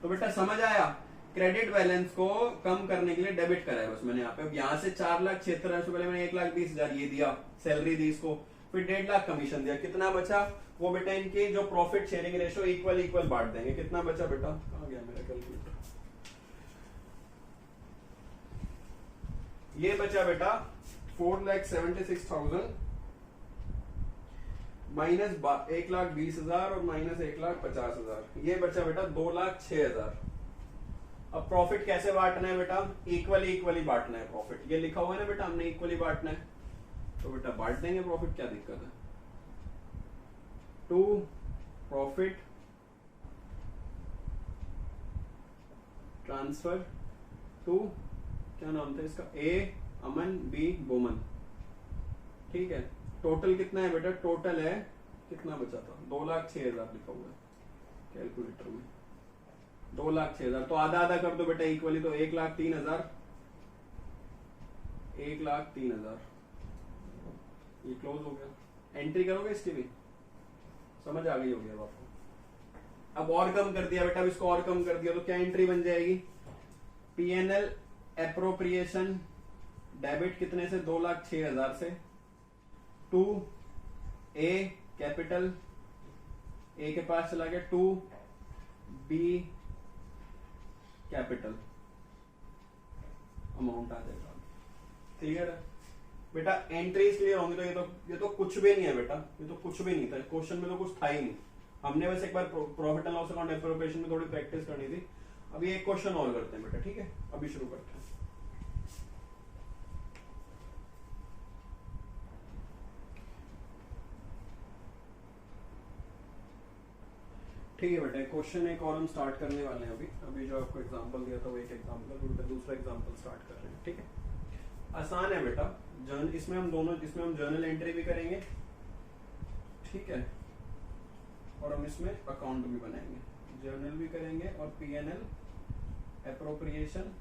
S1: तो बेटा समझ आया, क्रेडिट बैलेंस को कम करने के लिए डेबिट करा है बस मैंने यहाँ पे। अब यहाँ से 4,76,000 से पहले मैंने 1,20,000 ये दिया, सैलरी दी इसको, फिर 1.5 लाख कमीशन दिया। कितना बचा, वो बेटा इनकी जो profit sharing ratio equal equal बांट देंगे। कितना बचा बेटा, कहाँ गया मेरा कैलकुलेटर, ये बचा बेटा 4,76,000 माइनस 1,20,000 और माइनस 1,50,000, ये बचा बेटा 2,06,000। अब प्रॉफिट कैसे बांटना है बेटा, इक्वली इक्वली बांटना है प्रॉफिट, ये लिखा हुआ है ना बेटा, हमने इक्वली बांटना है, तो बेटा बांट देंगे प्रॉफिट, क्या दिक्कत है। टू प्रॉफिट ट्रांसफर टू, क्या नाम था इसका, ए अमन, बी बोमन, ठीक है। टोटल कितना है बेटा, टोटल है कितना बचा था, 2,06,000 लिखा हुआ है कैलकुलेटर में, 2,06,000। तो आधा आधा कर दो बेटा इक्वली, तो 1,03,000, 1,03,000, ये क्लोज हो गया। एंट्री करोगे इसकी भी, समझ आ गई होगी अब आपको। अब और कम कर दिया बेटा, अब इसको और कम कर दिया तो क्या एंट्री बन जाएगी, पीएनएल एप्रोप्रिएशन डेबिट कितने से, 2,06,000 से, टू ए कैपिटल, ए के पास चला गया, टू बी कैपिटल, अमाउंट आ जाएगा। क्लियर है बेटा, एंट्रीज क्लियर होंगी। तो ये तो कुछ भी नहीं है बेटा, ये तो कुछ भी नहीं था, क्वेश्चन में तो कुछ था ही नहीं। हमने बस एक बार profit and loss account appropriation में थोड़ी प्रैक्टिस करनी थी। अभी एक क्वेश्चन और करते हैं बेटा, ठीक है, अभी शुरू करते हैं। ठीक है बेटा, क्वेश्चन एक और हम स्टार्ट करने वाले हैं। अभी जो आपको एग्जांपल दिया था वो एक एग्जांपल, दूसरा एग्जांपल स्टार्ट कर रहे हैं, ठीक है। आसान है बेटा, इसमें हम जर्नल एंट्री भी करेंगे, ठीक है, और हम इसमें अकाउंट भी बनाएंगे, जर्नल भी करेंगे और पीएनएल एप्रोप्रिएशन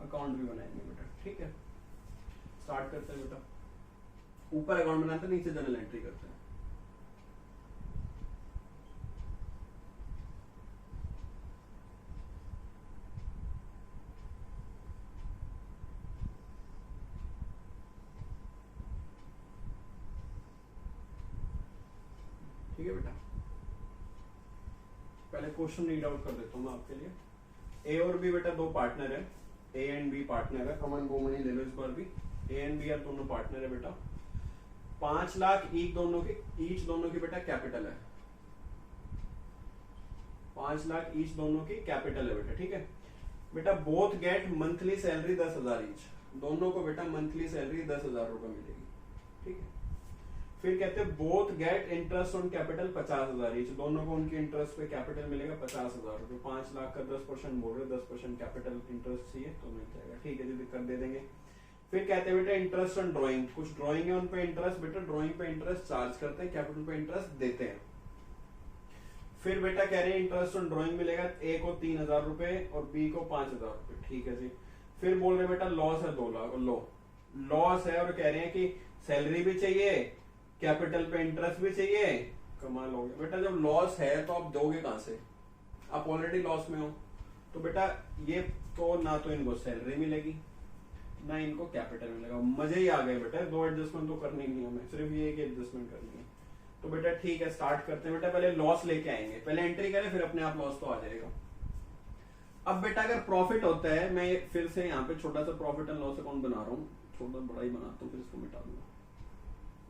S1: अकाउंट भी बनाएंगे बेटा, ठीक है। स्टार्ट करते हैं बेटा, ऊपर अकाउंट बनाते हैं, नीचे जर्नल एंट्री करते हैं। ठीक है बेटा, पहले क्वेश्चन रीड आउट कर देता हूँ मैं आपके लिए। ए और बी बेटा दो पार्टनर है, ए एंड बी पार्टनर है, अमन बोमन ही ले लो इस बार भी। ए एंड बी दोनों पार्टनर है बेटा। 5 लाख ईच दोनों की बेटा कैपिटल है, 5 लाख ईच दोनों की कैपिटल है बेटा, ठीक है बेटा। Both get monthly salary 10,000 each, दोनों को बेटा मंथली सैलरी 10,000 रुपए मिलेगी, ठीक है। फिर कहते हैं both get interest on capital 50,000 each, दोनों को उनकी इंटरेस्ट पे कैपिटल मिलेगा 50,000 रुपए। 5 लाख का 10% बोल रहे, 10% कैपिटल इंटरेस्ट चाहिए तो मिल जाएगा, ठीक है जी, दिक्कत दे देंगे। फिर कहते हैं बेटा इंटरेस्ट ऑन ड्राइंग, कुछ ड्राइंग है उन पे इंटरेस्ट, बेटा ड्राइंग पे इंटरेस्ट चार्ज करते हैं, कैपिटल पे इंटरेस्ट देते हैं। फिर बेटा कह रहे हैं इंटरेस्ट ऑन ड्राइंग मिलेगा ए को 3,000 रुपए और बी को 5,000 रुपए, ठीक है जी। फिर बोल रहे बेटा लॉस है 2 लाख, लॉस है और कह रहे हैं कि सैलरी भी चाहिए, कैपिटल पे इंटरेस्ट भी चाहिए। कमाल हो गया बेटा, जब लॉस है तो आप दोगे कहां से, आप ऑलरेडी लॉस में हो। तो बेटा ये तो ना तो इनको सैलरी मिलेगी ना इनको कैपिटल मिलेगा, मजे ही आ गए बेटा। 2 एडजस्टमेंट तो करनी नहीं हमें, सिर्फ ये एक एडजस्टमेंट करनी है। तो बेटा ठीक है, स्टार्ट करते हैं बेटा। पहले लॉस लेके आएंगे, पहले एंट्री करें फिर अपने आप लॉस तो आ जाएगा। अब बेटा अगर प्रॉफिट होता है, मैं फिर से यहाँ पे छोटा सा प्रॉफिट एंड लॉस अकाउंट बना रहा हूँ, छोटा बड़ा ही बनाता हूँ, फिर इसको मिटा दूंगा।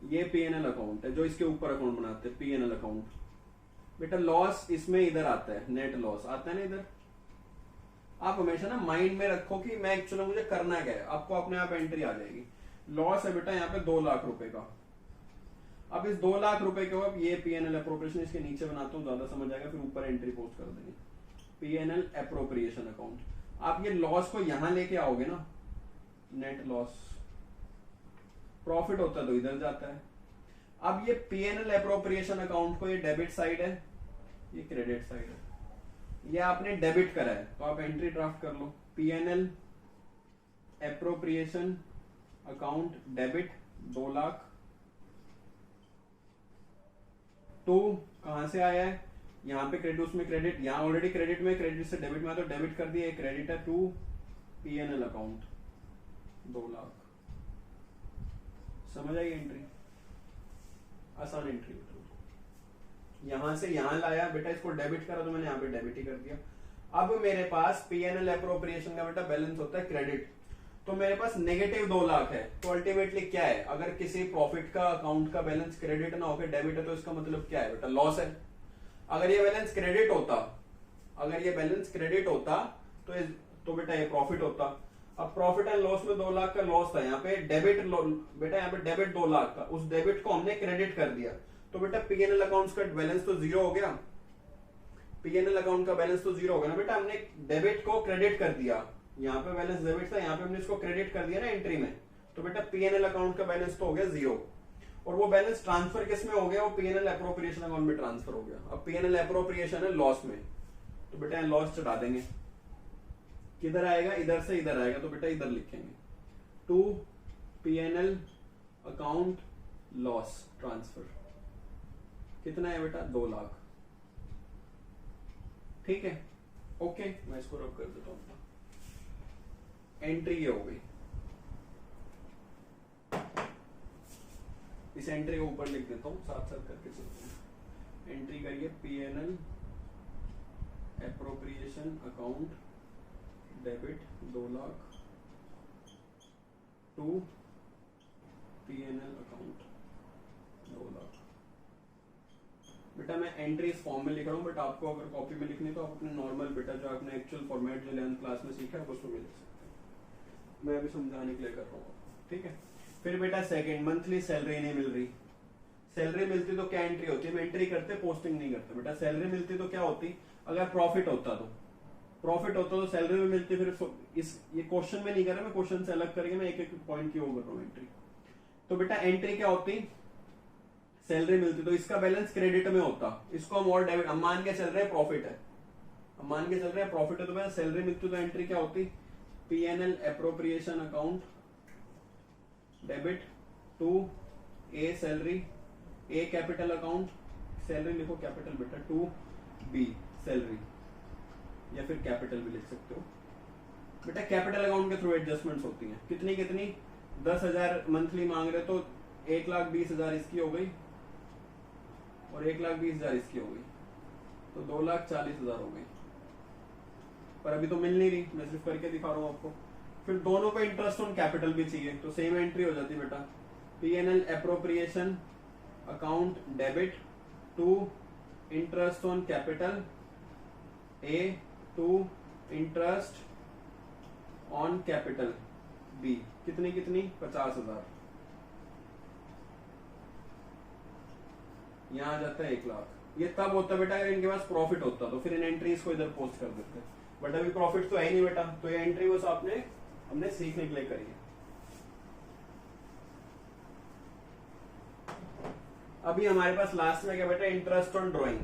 S1: ये पीएनएल अकाउंट है, जो इसके ऊपर अकाउंट बनाते हैं पीएनएल अकाउंट। बेटा लॉस इसमें इधर आता है, नेट लॉस आता है ना इधर। आप हमेशा ना माइंड में रखो कि मैं एक्चुअली मुझे करना क्या है, आपको अपने आप एंट्री आ जाएगी। लॉस है बेटा यहाँ पे 2 लाख रुपए का। अब इस 2 लाख रुपए के अब ये पीएनएल एप्रोप्रिएशन इसके नीचे बनाता हूँ, ज्यादा समझ आएगा, फिर ऊपर एंट्री पोस्ट कर देंगे। P&L appropriation account. आप ये लॉस को यहां लेके आओगे ना, नेट लॉस, प्रॉफिट होता है तो इधर जाता है। अब ये P&L एप्रोप्रिएशन अकाउंट को, ये डेबिट साइड है, ये क्रेडिट साइड है, ये आपने डेबिट करा है तो आप एंट्री ड्राफ्ट कर लो, P&L appropriation account debit 2 lakh. To कहां से आया है, यहाँ पे क्रेडिट, उसमें क्रेडिट, यहाँ ऑलरेडी क्रेडिट में, क्रेडिट से डेबिट में तो डेबिट कर दिया, क्रेडिट है टू P&L अकाउंट 2 लाख। समझ आई एंट्री, आसान एंट्री। यहां से यहां लाया बेटा, इसको डेबिट करा तो मैंने यहाँ पे डेबिट ही कर दिया। अब मेरे पास P&L एप्रोप्रिएशन का बेटा बैलेंस होता है क्रेडिट, तो मेरे पास नेगेटिव 2 लाख है। तो अल्टीमेटली क्या है, अगर किसी प्रॉफिट का अकाउंट का बैलेंस क्रेडिट ना होकर डेबिट है तो इसका मतलब क्या है बेटा, लॉस है। अगर ये बैलेंस क्रेडिट होता, अगर ये बैलेंस क्रेडिट होता तो बेटा ये प्रॉफिट होता। अब प्रॉफिट एंड लॉस में 2 लाख का लॉस था, यहाँ पे डेबिट बेटा, यहाँ पे डेबिट 2 लाख का, उस डेबिट को हमने क्रेडिट कर दिया, तो बेटा P&L अकाउंट का बैलेंस तो जीरो हो गया। P&L अकाउंट का बैलेंस तो जीरो हो गया ना बेटा, हमने डेबिट को क्रेडिट कर दिया, यहाँ पे बैलेंस डेबिट था, यहाँ पे हमने इसको क्रेडिट कर दिया ना एंट्री में, तो बेटा P&L अकाउंट का बैलेंस तो हो गया जीरो। और वो बैलेंस ट्रांसफर किस में हो गया, वो P&L एप्रोप्रिएशन अकाउंट में ट्रांसफर हो गया। अब P&L एप्रोप्रिएशन है लॉस में, तो बेटा लॉस चढ़ा देंगे, किधर आएगा, इधर से इधर आएगा, तो बेटा इधर लिखेंगे to P&L account loss transfer. कितना है बेटा, 2 लाख। ठीक है, ओके, मैं इसको रब कर देता हूं। एंट्री ये हो गई, इस एंट्री को ऊपर लिख देता हूं, साथ साथ करके चलते हैं। एंट्री करिए P&L appropriation account debit 2 lakh to P&L account 2 lakh. बेटा मैं एंट्री इस फॉर्म में लिख रहा हूँ, बट आपको अगर कॉपी में लिखनी तो आप अपने नॉर्मल बेटा जो आपने एक्चुअल फॉर्मेट जो 11th क्लास में सीखा है उसमें भी लिख सकते हैं, मैं अभी समझाने के लिए कर रहा हूँ। ठीक है, फिर बेटा सेकंड, मंथली सैलरी नहीं मिल रही। सैलरी मिलती तो क्या एंट्री होती है, हम एंट्री करते, पोस्टिंग नहीं करते बेटा। सैलरी मिलती तो क्या होती, अगर प्रॉफिट होता तो सैलरी भी मिलती। फिर इस ये क्वेश्चन में नहीं कर रहा मैं, क्वेश्चन से अलग करके मैं एक एक पॉइंट की वो कर रहा हूँ एंट्री। तो बेटा एंट्री क्या होती, सैलरी मिलती तो इसका बैलेंस क्रेडिट में होता, इसको हम और डेबिट, हम मान के चल रहे हैं प्रॉफिट है, हम मान के चल रहे हैं प्रॉफिट है, तो बेटा सैलरी मिलती तो एंट्री क्या होती, P&L appropriation account debit to A salary, A capital account, salary लिखो कैपिटल बेटा, टू बी सैलरी, या फिर कैपिटल भी लिख सकते हो बेटा। कैपिटल अकाउंट के थ्रू एडजस्टमेंट्स होती हैं, कितनी कितनी, 10,000 मंथली मांग रहे तो 1,20,000 इसकी हो गई और 1,20,000 इसकी हो गई, तो 2,40,000 हो गई। पर अभी तो मिल नहीं रही, मैं सिर्फ करके दिखा रहा हूं आपको। फिर दोनों को इंटरेस्ट ऑन कैपिटल भी चाहिए, तो सेम एंट्री हो जाती बेटा, P&L appropriation account debit to interest on capital A to interest on capital B. कितनी कितनी, 50,000। यहां आ जाता है 1 लाख। ये तब होता बेटा अगर इनके पास प्रॉफिट होता, तो फिर इन एंट्रीज को इधर पोस्ट कर देते, बट अभी प्रॉफिट तो है ही नहीं बेटा, तो ये एंट्री बस हमने सीखने के लिए करी है। अभी हमारे पास लास्ट में क्या बेटा, interest on drawing.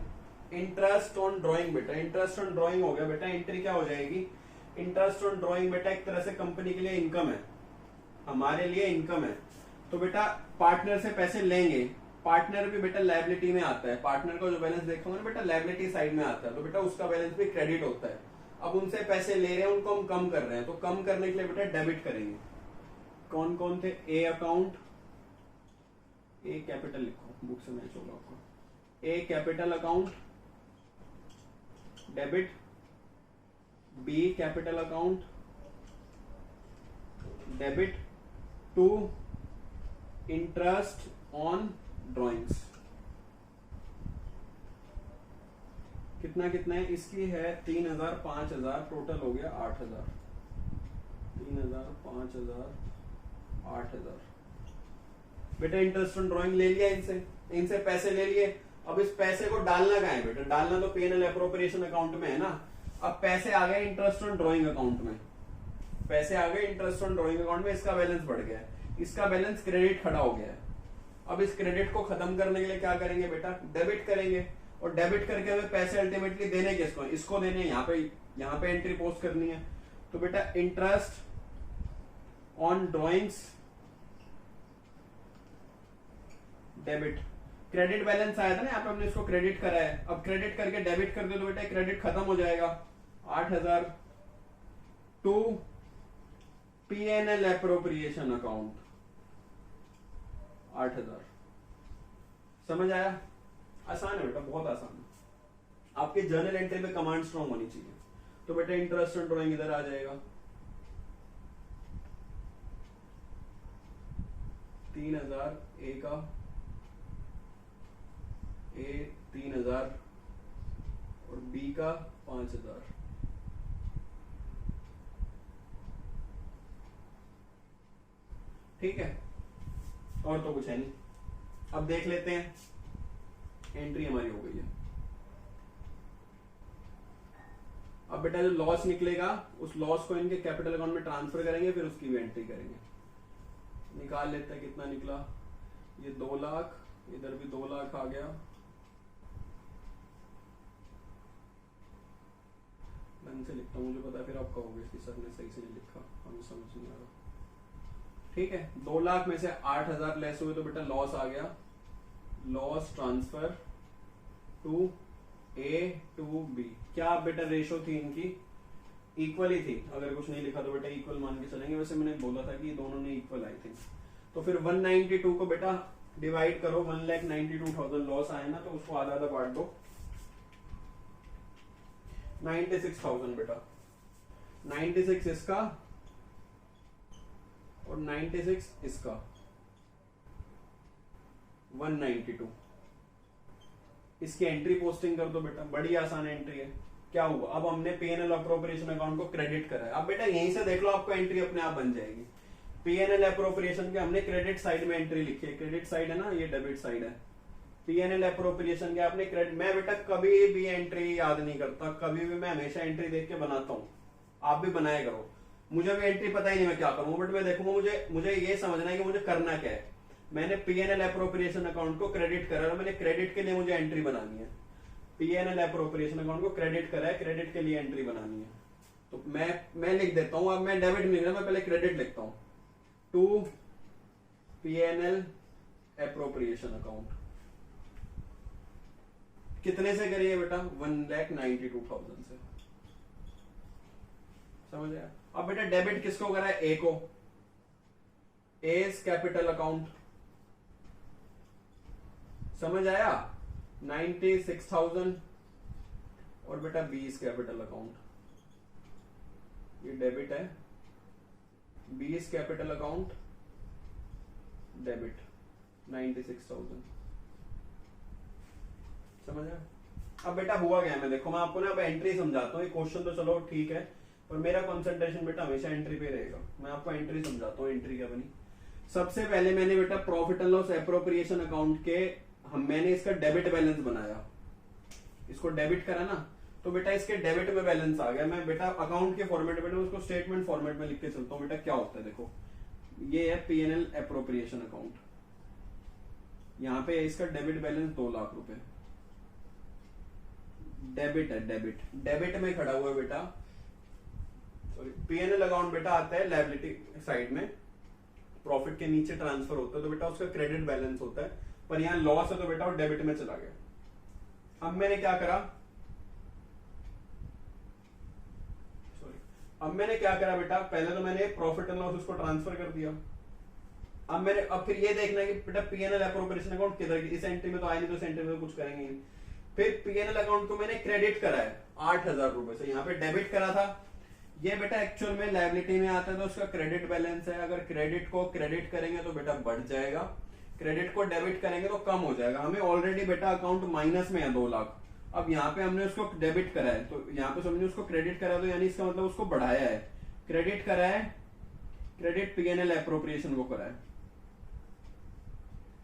S1: Interest on drawing बेटा, इंटरेस्ट ऑन ड्राइंग हो गया बेटा, एंट्री क्या हो जाएगी, इंटरेस्ट ऑन ड्राइंग बेटा एक तरह से कंपनी के लिए इनकम है, हमारे लिए इनकम है। तो बेटा पार्टनर से पैसे लेंगे, पार्टनर भी बेटा लायबिलिटी में आता है, पार्टनर का जो बैलेंस देखोगे ना बेटा लायबिलिटी साइड में आता है, तो बेटा उसका बैलेंस भी क्रेडिट होता है। अब उनसे पैसे ले रहे हैं, उनको हम कम कर रहे हैं, तो कम करने के लिए बेटा डेबिट करेंगे। कौन कौन थे, ए अकाउंट, ए कैपिटल लिखो, बुक से मैच होगा आपको, A capital account debit, B capital account debit to interest on drawings. कितना कितना है, इसकी है 3,000, 5,000, टोटल हो गया 8,000। 3,000, 5,000, 8,000 बेटा इंटरेस्ट ऑन ड्राइंग ले लिया, इनसे पैसे ले लिए। अब इस पैसे को डालना कहाँ है बेटा, डालना तो P&L एप्रोप्रिएशन अकाउंट में है ना, अब पैसे आ गए इंटरेस्ट ऑन ड्रॉइंग अकाउंट में, पैसे आ गए इंटरेस्ट ऑन ड्रॉइंग अकाउंट में, इसका बैलेंस बढ़ गया है, इसका बैलेंस क्रेडिट खड़ा हो गया है। अब इस क्रेडिट को खत्म करने के लिए क्या करेंगे बेटा, डेबिट करेंगे, और डेबिट करके हमें पैसे अल्टीमेटली देने किसको, इसको देने, यहाँ पे एंट्री पोस्ट करनी है। तो बेटा interest on drawings debit, credit balance आया था ना यहाँ पे, हमने इसको क्रेडिट करा है, अब क्रेडिट करके डेबिट कर दो तो बेटा क्रेडिट खत्म हो जाएगा। 8,000 टू P&L एप्रोप्रिएशन अकाउंट, 8,000। समझ आया? आसान है बेटा, बहुत आसान है। आपके जर्नल एंट्री में कमांड स्ट्रॉन्ग होनी चाहिए। तो बेटा इंटरेस्ट ऑन ड्रॉइंग इधर आ जाएगा, 3,000 ए का, ए 3,000 और बी का 5,000। ठीक है, और तो कुछ है नहीं। अब देख लेते हैं, एंट्री हमारी हो गई है। अब बेटा जो लॉस निकलेगा उस लॉस को इनके कैपिटल अकाउंट में ट्रांसफर करेंगे, फिर उसकी भी एंट्री करेंगे। निकाल लेते हैं कितना निकला, ये 2 लाख, इधर भी 2 लाख आ गया। ढंग से लिखता हूं, मुझे पता है फिर आप कहोगे कि सर ने सही से नहीं लिखा, हमें समझ नहीं आ रहा। ठीक है, 2 लाख में से 8,000 लेस हुए तो बेटा लॉस आ गया, loss transfer to A to B. क्या बेटा रेशो थी इनकी, इक्वल ही थी। अगर कुछ नहीं लिखा तो बेटा इक्वल मान के चलेंगे, वैसे मैंने बोला था कि दोनों ने इक्वल आई थी। तो फिर 192 को बेटा डिवाइड करो, 1,92,000 लॉस आए ना, तो उसको आधा आधा बांट दो, 96,000 बेटा, 96 इसका और 96 इसका, 192। इसकी एंट्री पोस्टिंग कर दो बेटा, बड़ी आसान एंट्री है। क्या हुआ, अब हमने P&L अप्रोप्रिएशन अकाउंट को क्रेडिट करा है। अब बेटा यहीं से देख लो, आपको एंट्री अपने आप बन जाएगी। P&L अप्रोप्रिएशन के हमने क्रेडिट साइड में एंट्री लिखी है, क्रेडिट साइड है ना, ये डेबिट साइड है। P&L अप्रोप्रिएशन के आपने क्रेडिट, मैं बेटा कभी भी एंट्री याद नहीं करता, कभी भी मैं हमेशा एंट्री देख के बनाता हूँ, आप भी बनाया करो। मुझे भी एंट्री पता ही नहीं मैं क्या करूंगा, बट मैं देखूंगा, मुझे ये समझना है कि मुझे करना क्या है। मैंने P&L अप्रोप्रिएशन अकाउंट को क्रेडिट करा है, मैंने क्रेडिट के लिए मुझे एंट्री बनानी है। P&L अप्रोप्रिएशन अकाउंट को क्रेडिट करा है, क्रेडिट के लिए एंट्री बनानी है। तो मैं लिख देता हूं, अब मैं डेबिट नहीं लिख रहा, मैं पहले क्रेडिट लिखता हूं, टू P&L अप्रोप्रिएशन अकाउंट। कितने से करिए बेटा, 1,92,000 से। समझ आया? अब बेटा डेबिट किसको करा है, ए को, एज कैपिटल अकाउंट। समझ आया? 96,000 और बेटा 20 कैपिटल अकाउंट, ये डेबिट है, 20 कैपिटल अकाउंट डेबिट, 96,000। समझ आया? अब बेटा हुआ क्या, मैं देखो मैं आपको ना अब एंट्री समझाता हूँ। ये क्वेश्चन तो चलो ठीक है, पर मेरा कंसंट्रेशन बेटा हमेशा एंट्री पे रहेगा। मैं आपको एंट्री समझाता हूँ, एंट्री क्या बनी। सबसे पहले मैंने बेटा profit and loss appropriation account के मैंने इसका डेबिट बैलेंस बनाया, इसको डेबिट करा ना, तो बेटा इसके डेबिट में बैलेंस आ गया। मैं बेटा अकाउंट के फॉर्मेट में उसको स्टेटमेंट फॉर्मेट में लिख के चलता हूँ। बेटा क्या होता है देखो, ये है P&L एप्रोप्रिएशन अकाउंट, यहाँ पे इसका डेबिट बैलेंस 2 लाख रुपए, डेबिट है, डेबिट में खड़ा हुआ है बेटा। सॉरी, P&L अकाउंट बेटा आता है लायबिलिटी साइड में, प्रॉफिट के नीचे ट्रांसफर होता है, तो बेटा उसका क्रेडिट बैलेंस होता है। पर यहाँ लॉस है तो बेटा वो डेबिट में चला गया। अब मैंने क्या करा, बेटा पहले तो मैंने प्रॉफिट एंड लॉस उसको ट्रांसफर कर दिया। अब फिर ये देखना है कि बेटा P&L एप्रोप्रिएशन अकाउंट किधर, इस एंट्री में तो आए नहीं, तो इस एंट्री में तो कुछ करेंगे नहीं। फिर P&L अकाउंट को मैंने क्रेडिट करा है 8,000 रुपए से, यहाँ पे डेबिट करा था। ये बेटा एक्चुअल में लायबिलिटी में आता है, तो उसका क्रेडिट बैलेंस है। अगर क्रेडिट को क्रेडिट करेंगे तो बेटा बढ़ जाएगा, क्रेडिट को डेबिट करेंगे तो कम हो जाएगा। हमें ऑलरेडी बेटा अकाउंट माइनस में है 2 लाख, अब यहाँ पे हमने उसको डेबिट करा है, तो यहाँ पे समझिए उसको क्रेडिट करा, तो यानी इसका मतलब उसको बढ़ाया है, क्रेडिट करा है, क्रेडिट P&L एप्रोप्रिएशन को करा है।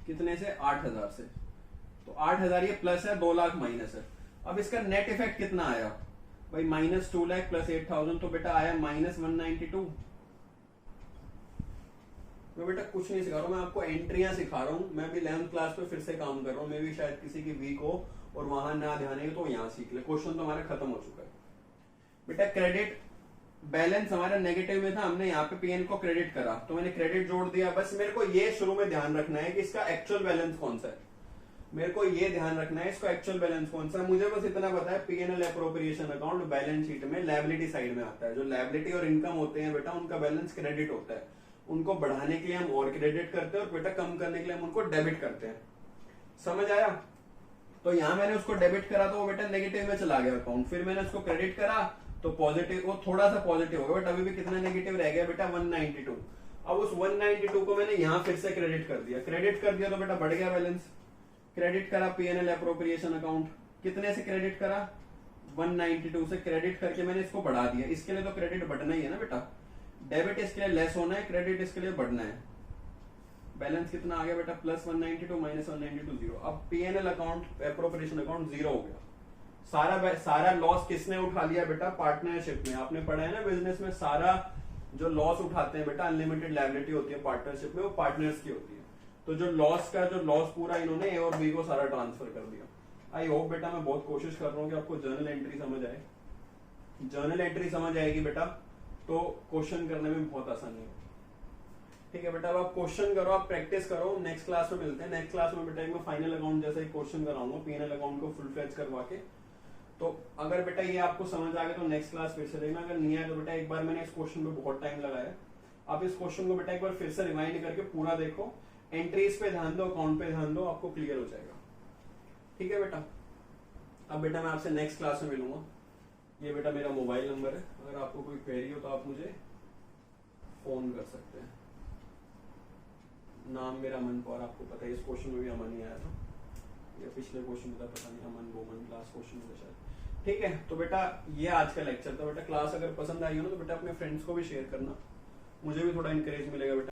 S1: कितने से, 8,000 से। तो 8,000 ये प्लस है, 2 लाख माइनस है। अब इसका नेट इफेक्ट कितना आया, भाई -2 लाख प्लस 8,000 तो बेटा आया -192। मैं बेटा कुछ नहीं सिखा रहा हूँ, मैं आपको एंट्रियां सिखा रहा हूँ। मैं भी 11th क्लास पे फिर से काम कर रहा हूँ, मैं भी शायद किसी की वीक हो और वहां ना ध्यान है तो यहाँ सीख ले। क्वेश्चन तो हमारा खत्म हो चुका है बेटा। क्रेडिट बैलेंस हमारा नेगेटिव में था, हमने यहाँ पे पीएन को क्रेडिट करा तो मैंने क्रेडिट जोड़ दिया। बस मेरे को ये शुरू में ध्यान रखना है कि इसका एक्चुअल बैलेंस कौन सा है, मेरे को ये ध्यान रखना है इसका एक्चुअल बैलेंस कौन सा है। मुझे बस इतना पता है PNL appropriation account balance sheet में लायबिलिटी साइड में आता है। जो लायबिलिटी और इनकम होते हैं बेटा उनका बैलेंस क्रेडिट होता है, उनको बढ़ाने के लिए हम और क्रेडिट करते हैं और बेटा कम करने के लिए हम उनको डेबिट करते हैं। समझ आया? तो यहाँ मैंने उसको डेबिट करा तो वो बेटा नेगेटिव में चला गया अकाउंट, फिर मैंने उसको क्रेडिट करा तो पॉजिटिव, वो थोड़ा सा पॉजिटिव हो गया बट अभी भी कितना नेगेटिव रह गया बेटा 192। अब उस 192 को मैंने यहाँ फिर से क्रेडिट कर दिया, क्रेडिट कर दिया तो बेटा बढ़ गया बैलेंस। क्रेडिट करा पीएनएल एप्रोप्रिएशन अकाउंट, कितने से क्रेडिट करा 192 से क्रेडिट करके मैंने इसको बढ़ा दिया। इसके लिए तो क्रेडिट बढ़ना ही है ना बेटा, डेबिट इसके लिए लेस होना है, क्रेडिट इसके लिए बढ़ना है। बैलेंस कितना आ गया बेटा +192 -192 0। अब पीएनएल अकाउंट एप्रोप्रिएशन अकाउंट 0 हो गया। सारा लॉस किसने उठा लिया बेटा? पार्टनरशिप में। आपने पढ़ा है ना बिजनेस में सारा जो लॉस उठाते हैं बेटा, अनलिमिटेड लायबिलिटी होती है पार्टनरशिप में, वो पार्टनर्स की होती है। तो जो लॉस पूरा इन्होंने ए और बी को सारा ट्रांसफर कर दिया। आई होप बेटा मैं बहुत कोशिश कर रहा हूँ कि आपको जर्नल एंट्री समझ आए। जर्नल एंट्री समझ आएगी बेटा तो क्वेश्चन करने में बहुत आसानी होगी। ठीक है बेटा, अब आप क्वेश्चन करो, आप प्रैक्टिस करो। नेक्स्ट क्लास में मिलते हैं। नेक्स्ट क्लास में बेटा मैं फाइनल अकाउंट जैसा एक क्वेश्चन कराऊंगा, पीएनएल अकाउंट को फुल फ्लेज करवा के। तो अगर बेटा ये आपको समझ आ गया तो नेक्स्ट क्लास फिर से देखना, अगर नहीं आया तो बेटा एक बार मैंने इस क्वेश्चन पे बहुत टाइम लगाया, आप इस क्वेश्चन को बेटा एक बार फिर से रिवाइंड करके पूरा देखो, एंट्रीज पे ध्यान दो, अकाउंट पे ध्यान दो, आपको क्लियर हो जाएगा। ठीक है बेटा, अब बेटा मैं आपसे नेक्स्ट क्लास में मिलूंगा। ये बेटा मेरा मोबाइल नंबर है, अगर आपको कोई क्वेरी हो तो आप मुझे फोन कर सकते हैं। नाम मेरा अमन पवार, आपको पता है इस क्वेश्चन में भी अमन ही आया था, या पिछले क्वेश्चन में था पता नहीं, अमन वोमन लास्ट क्वेश्चन में शायद। ठीक है, तो बेटा ये आज का लेक्चर था बेटा। क्लास अगर पसंद आई हो ना तो बेटा अपने फ्रेंड्स को भी शेयर करना, मुझे भी थोड़ा इंकरेज मिलेगा बेटा।